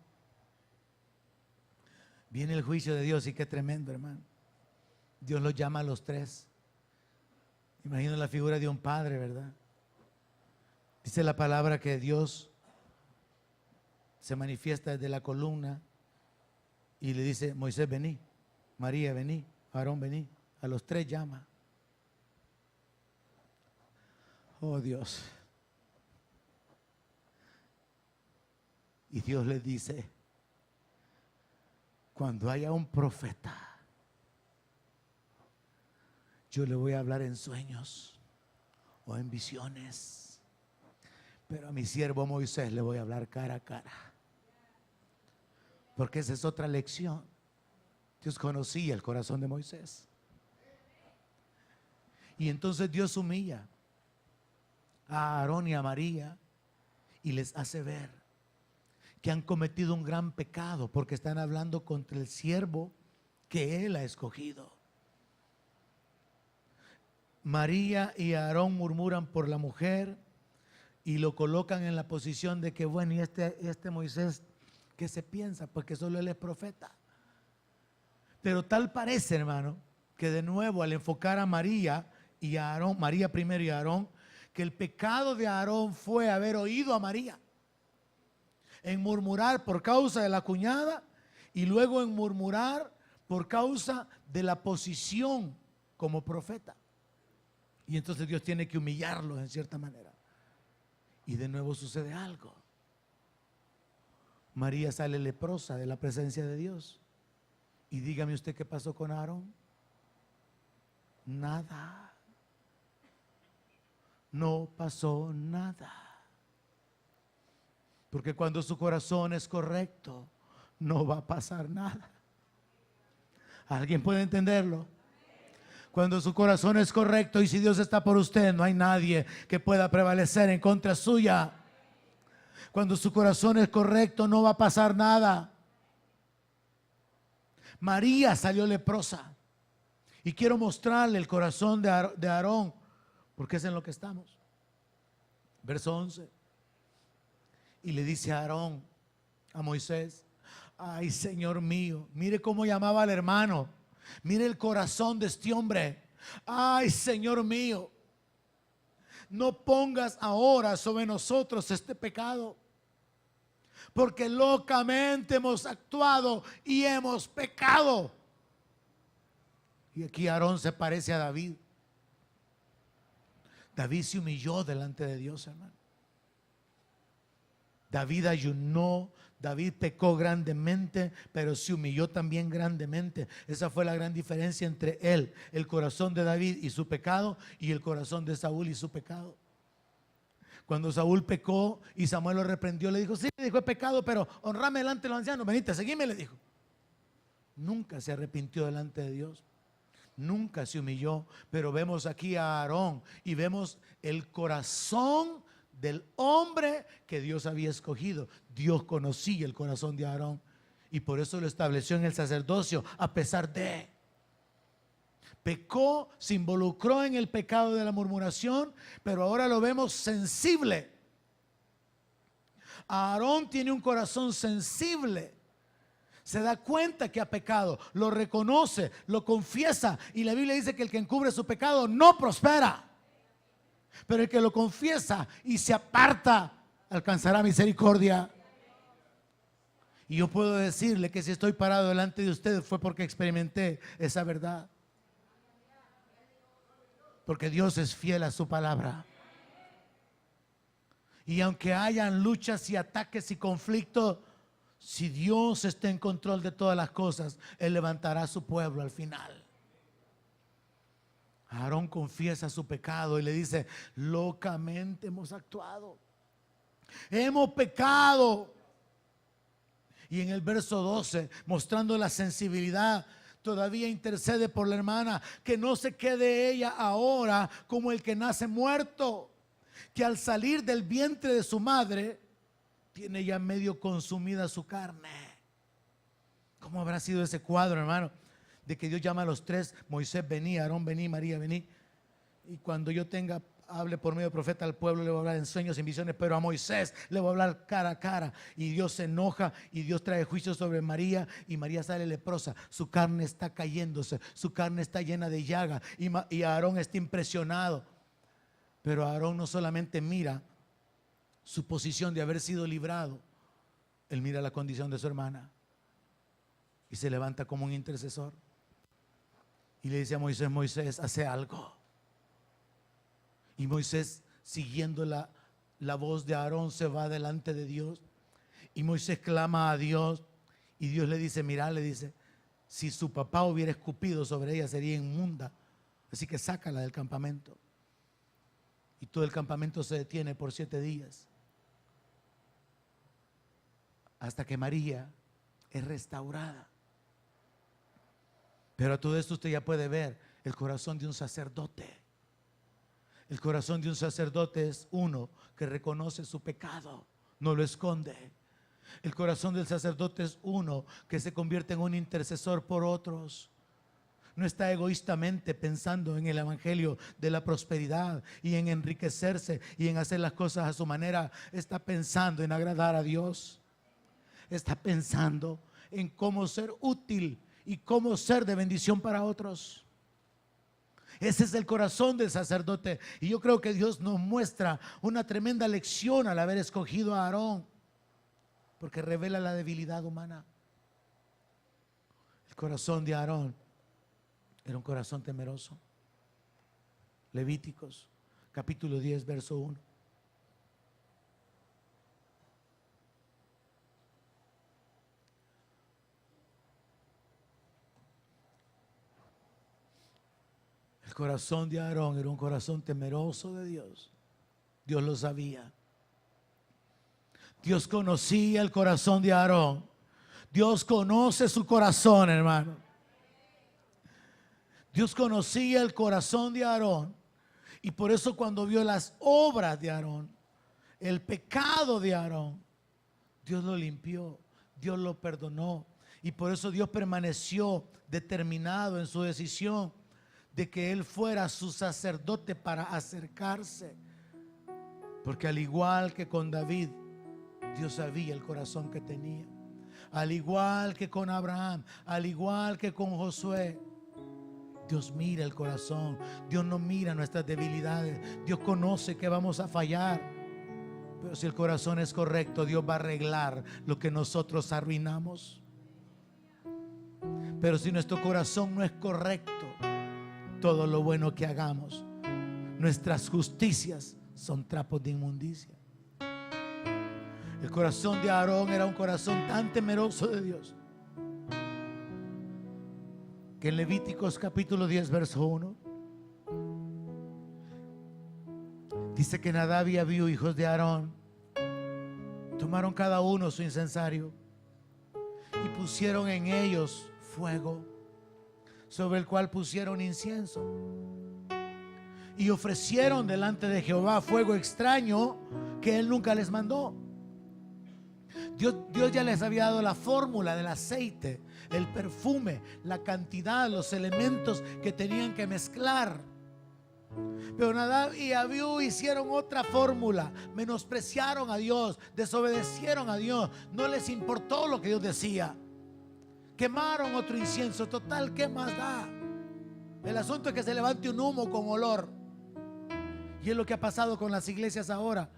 Viene el juicio de Dios y qué tremendo, hermano. Dios los llama a los tres. Imagino la figura de un padre, ¿verdad? Dice la palabra que Dios se manifiesta desde la columna y le dice: Moisés, vení, María, vení, Aarón, vení. A los tres llama. Oh Dios. Y Dios les dice: cuando haya un profeta, yo le voy a hablar en sueños o en visiones, pero a mi siervo Moisés le voy a hablar cara a cara. Porque esa es otra lección. Dios conocía el corazón de Moisés. Y entonces Dios humilla a Aarón y a María y les hace ver que han cometido un gran pecado porque están hablando contra el siervo que Él ha escogido. María y Aarón murmuran por la mujer y lo colocan en la posición de que, bueno, y este Moisés, ¿qué se piensa? Pues que solo él es profeta. Pero tal parece, hermano, que de nuevo al enfocar a María y a Aarón, María primero y a Aarón, que el pecado de Aarón fue haber oído a María en murmurar por causa de la cuñada y luego en murmurar por causa de la posición como profeta. Y entonces Dios tiene que humillarlos en cierta manera. Y de nuevo sucede algo. María sale leprosa de la presencia de Dios. Y dígame usted qué pasó con Aarón. Nada. No pasó nada. Porque cuando su corazón es correcto, no va a pasar nada. ¿Alguien puede entenderlo? Cuando su corazón es correcto y si Dios está por usted, no hay nadie que pueda prevalecer en contra suya. Cuando su corazón es correcto, no va a pasar nada. María salió leprosa. Y quiero mostrarle el corazón de Aarón, porque es en lo que estamos. Verso 11. Y le dice a Aarón, a Moisés: ay, Señor mío, mire cómo llamaba al hermano. Mire el corazón de este hombre. Ay, Señor mío, no pongas ahora sobre nosotros este pecado, porque locamente hemos actuado y hemos pecado. Y aquí Aarón se parece a David. David se humilló delante de Dios, hermano. David ayunó, David pecó grandemente, pero se humilló también grandemente. Esa fue la gran diferencia entre él, el corazón de David y su pecado, y el corazón de Saúl y su pecado. Cuando Saúl pecó y Samuel lo reprendió, le dijo: sí, le dijo, he pecado, pero honrame delante de los ancianos, venite, seguime, le dijo. Nunca se arrepintió delante de Dios, nunca se humilló. Pero vemos aquí a Aarón y vemos el corazón del hombre que Dios había escogido. Dios conocía el corazón de Aarón y por eso lo estableció en el sacerdocio. A pesar de pecó, se involucró en el pecado de la murmuración, pero ahora lo vemos sensible. Aarón tiene un corazón sensible. Se da cuenta que ha pecado, lo reconoce, lo confiesa, y la Biblia dice que el que encubre su pecado no prospera, pero el que lo confiesa y se aparta alcanzará misericordia. Y yo puedo decirle que si estoy parado delante de ustedes fue porque experimenté esa verdad, porque Dios es fiel a su palabra. Y aunque hayan luchas y ataques y conflictos, si Dios está en control de todas las cosas, Él levantará a su pueblo al final. Aarón confiesa su pecado y le dice: locamente hemos actuado, hemos pecado. Y en el verso 12, mostrando la sensibilidad, todavía intercede por la hermana, que no se quede ella ahora como el que nace muerto, que al salir del vientre de su madre tiene ya medio consumida su carne. ¿Cómo habrá sido ese cuadro, hermano? De que Dios llama a los tres: Moisés, vení, Aarón, vení, María, vení. Y cuando yo hable por medio de profeta al pueblo, le voy a hablar en sueños, en visiones, pero a Moisés le voy a hablar cara a cara. Y Dios se enoja y Dios trae juicio sobre María, y María sale leprosa. Su carne está cayéndose, su carne está llena de llaga, y Aarón está impresionado. Pero Aarón no solamente mira su posición de haber sido librado, él mira la condición de su hermana y se levanta como un intercesor y le dice a Moisés: Moisés, hace algo. Y Moisés, siguiendo la voz de Aarón, se va delante de Dios, y Moisés clama a Dios, y Dios le dice: mira, le dice, si su papá hubiera escupido sobre ella sería inmunda, así que sácala del campamento. Y todo el campamento se detiene por 7 días hasta que María es restaurada. Pero a todo esto usted ya puede ver el corazón de un sacerdote. El corazón de un sacerdote es uno que reconoce su pecado, no lo esconde. El corazón del sacerdote es uno que se convierte en un intercesor por otros. No está egoístamente pensando en el evangelio de la prosperidad y en enriquecerse y en hacer las cosas a su manera. Está pensando en agradar a Dios. Está pensando en cómo ser útil y cómo ser de bendición para otros. Ese es el corazón del sacerdote. Y yo creo que Dios nos muestra una tremenda lección al haber escogido a Aarón, porque revela la debilidad humana. El corazón de Aarón era un corazón temeroso. Levíticos capítulo 10 verso 1. corazón de Aarón era un corazón temeroso de Dios. Dios lo sabía. Dios conocía el corazón de Aarón. Dios conoce su corazón, hermano. Dios conocía el corazón de Aarón. Y por eso cuando vio las obras de Aarón, el pecado de Aarón, Dios lo limpió, Dios lo perdonó. Y por eso Dios permaneció determinado en su decisión de que él fuera su sacerdote para acercarse. Porque al igual que con David, Dios sabía el corazón que tenía. Al igual que con Abraham, al igual que con Josué, Dios mira el corazón. Dios no mira nuestras debilidades. Dios conoce que vamos a fallar. Pero si el corazón es correcto, Dios va a arreglar lo que nosotros arruinamos. Pero si nuestro corazón no es correcto, todo lo bueno que hagamos, nuestras justicias son trapos de inmundicia. El corazón de Aarón era un corazón tan temeroso de Dios que en Levíticos capítulo 10 verso 1 dice que Nadab y Abiú, hijos de Aarón, tomaron cada uno su incensario y pusieron en ellos fuego, sobre el cual pusieron incienso, y ofrecieron delante de Jehová fuego extraño que él nunca les mandó. Dios ya les había dado la fórmula del aceite, el perfume, la cantidad, los elementos que tenían que mezclar. Pero Nadab y Abiú hicieron otra fórmula, menospreciaron a Dios, desobedecieron a Dios, no les importó lo que Dios decía. Quemaron otro incienso, total, ¿qué más da? El asunto es que se levante un humo con olor. Y es lo que ha pasado con las iglesias ahora.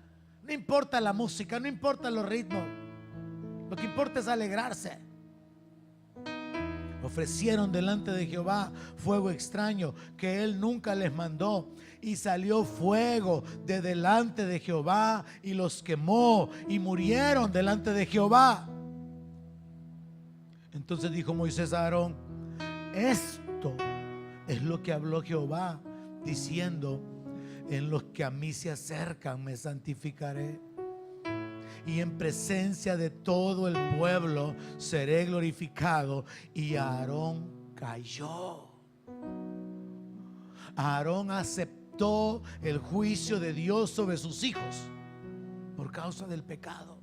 No importa la música, no importa los ritmos, lo que importa es alegrarse. Ofrecieron delante de Jehová fuego extraño que él nunca les mandó, y salió fuego de delante de Jehová y los quemó, y murieron delante de Jehová. Entonces dijo Moisés a Aarón: esto es lo que habló Jehová, diciendo: en los que a mí se acercan me santificaré, y en presencia de todo el pueblo seré glorificado. Y Aarón cayó. Aarón aceptó el juicio de Dios sobre sus hijos por causa del pecado.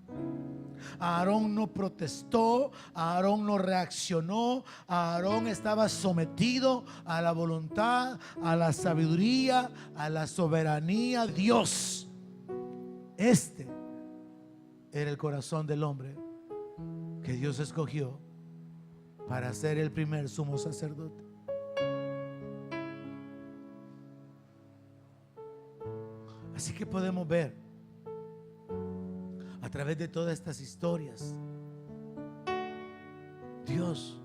Aarón no protestó, Aarón no reaccionó, Aarón estaba sometido a la voluntad, a la sabiduría, a la soberanía de Dios. Este era el corazón del hombre que Dios escogió para ser el primer sumo sacerdote. Así que podemos ver a través de todas estas historias, Dios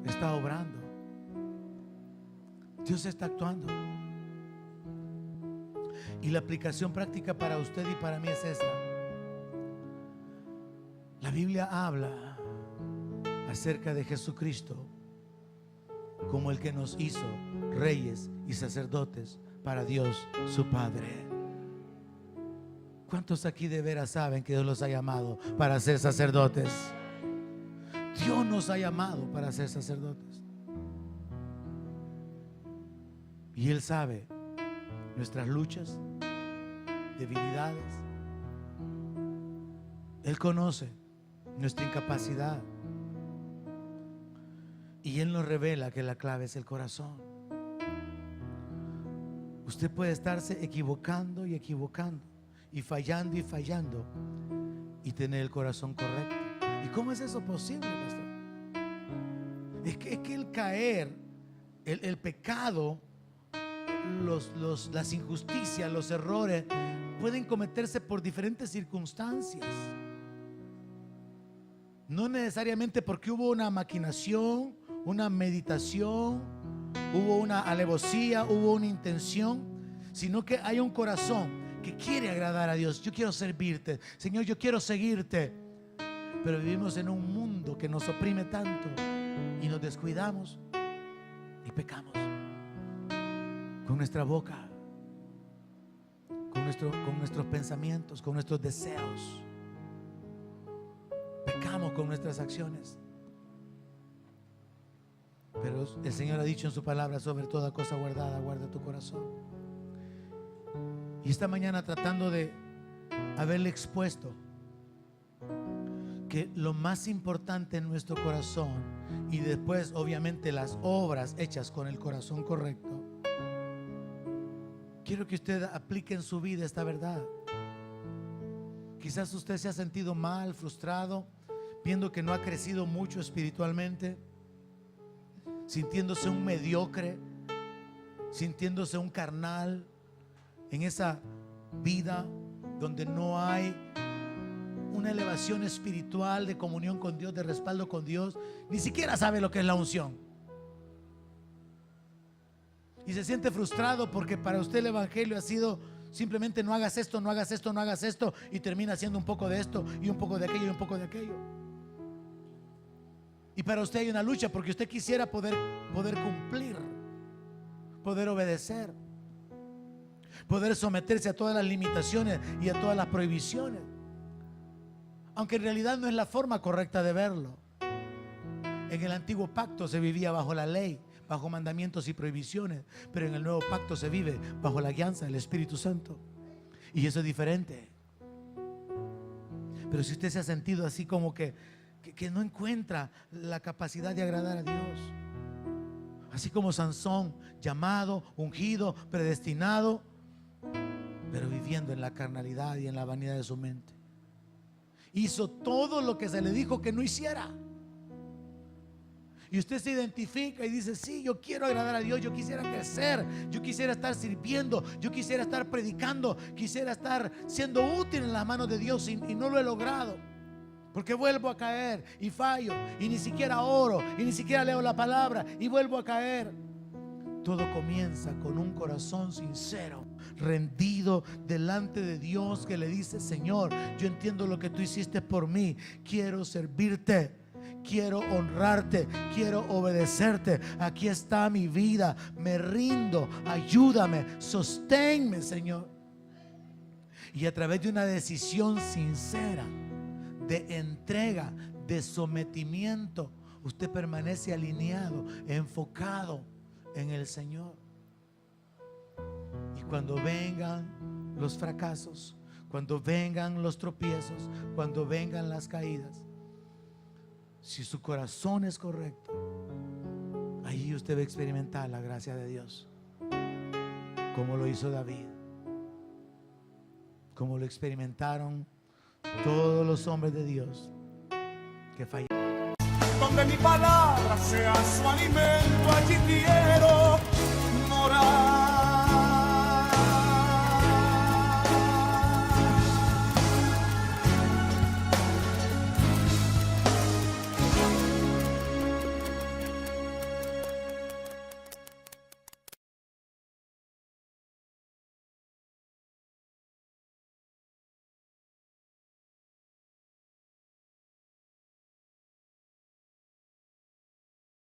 está obrando, Dios está actuando. Y la aplicación práctica para usted y para mí es esta. La Biblia habla acerca de Jesucristo como el que nos hizo reyes y sacerdotes para Dios su Padre. ¿Cuántos aquí de veras saben que Dios los ha llamado para ser sacerdotes? Dios nos ha llamado para ser sacerdotes. Y Él sabe nuestras luchas, debilidades. Él conoce nuestra incapacidad. Y Él nos revela que la clave es el corazón. Usted puede estarse equivocando y equivocando, y fallando y tener el corazón correcto. ¿Y cómo es eso posible, pastor? Es que el caer, el pecado, las injusticias, los errores pueden cometerse por diferentes circunstancias. No necesariamente porque hubo una maquinación, una meditación, hubo una alevosía, hubo una intención, sino que hay un corazón que quiere agradar a Dios. Yo quiero servirte, Señor, yo quiero seguirte. Pero vivimos en un mundo que nos oprime tanto y nos descuidamos y pecamos. con nuestra boca, con nuestros pensamientos, con nuestros deseos. Pecamos con nuestras acciones. Pero el Señor ha dicho en su palabra: sobre toda cosa guardada, guarda tu corazón. Y esta mañana, tratando de haberle expuesto que lo más importante en nuestro corazón, y después obviamente las obras hechas con el corazón correcto, quiero que usted aplique en su vida esta verdad. Quizás usted se ha sentido mal, frustrado, viendo que no ha crecido mucho espiritualmente, sintiéndose un mediocre, sintiéndose un carnal en esa vida donde no hay una elevación espiritual de comunión con Dios, de respaldo con Dios. Ni siquiera sabe lo que es la unción. Y se siente frustrado porque para usted el evangelio ha sido simplemente: no hagas esto, no hagas esto, no hagas esto, y termina haciendo un poco de esto y un poco de aquello y un poco de aquello. Y para usted hay una lucha porque usted quisiera poder cumplir, poder obedecer, poder someterse a todas las limitaciones y a todas las prohibiciones, aunque en realidad no es la forma correcta de verlo. En el antiguo pacto se vivía bajo la ley, bajo mandamientos y prohibiciones, pero en el nuevo pacto se vive bajo la guianza del Espíritu Santo, y eso es diferente. Pero si usted se ha sentido así como que no encuentra la capacidad de agradar a Dios, así como Sansón, llamado, ungido, predestinado, pero viviendo en la carnalidad y en la vanidad de su mente, hizo todo lo que se le dijo que no hiciera. Y usted se identifica y dice: sí, yo quiero agradar a Dios, yo quisiera crecer, yo quisiera estar sirviendo, yo quisiera estar predicando, quisiera estar siendo útil en las manos de Dios, y no lo he logrado, porque vuelvo a caer y fallo, y ni siquiera oro, y ni siquiera leo la palabra, y vuelvo a caer. Todo comienza con un corazón sincero, rendido delante de Dios, que le dice: Señor, yo entiendo lo que tú hiciste por mí, quiero servirte, quiero honrarte, quiero obedecerte. Aquí está mi vida, me rindo, ayúdame, sosténme, Señor. Y a través de una decisión sincera de entrega, de sometimiento, usted permanece alineado, enfocado en el Señor. Y cuando vengan los fracasos, cuando vengan los tropiezos, cuando vengan las caídas, si su corazón es correcto, ahí usted va a experimentar la gracia de Dios, como lo hizo David, como lo experimentaron todos los hombres de Dios que fallaron. Donde mi palabra sea su alimento, allí tiene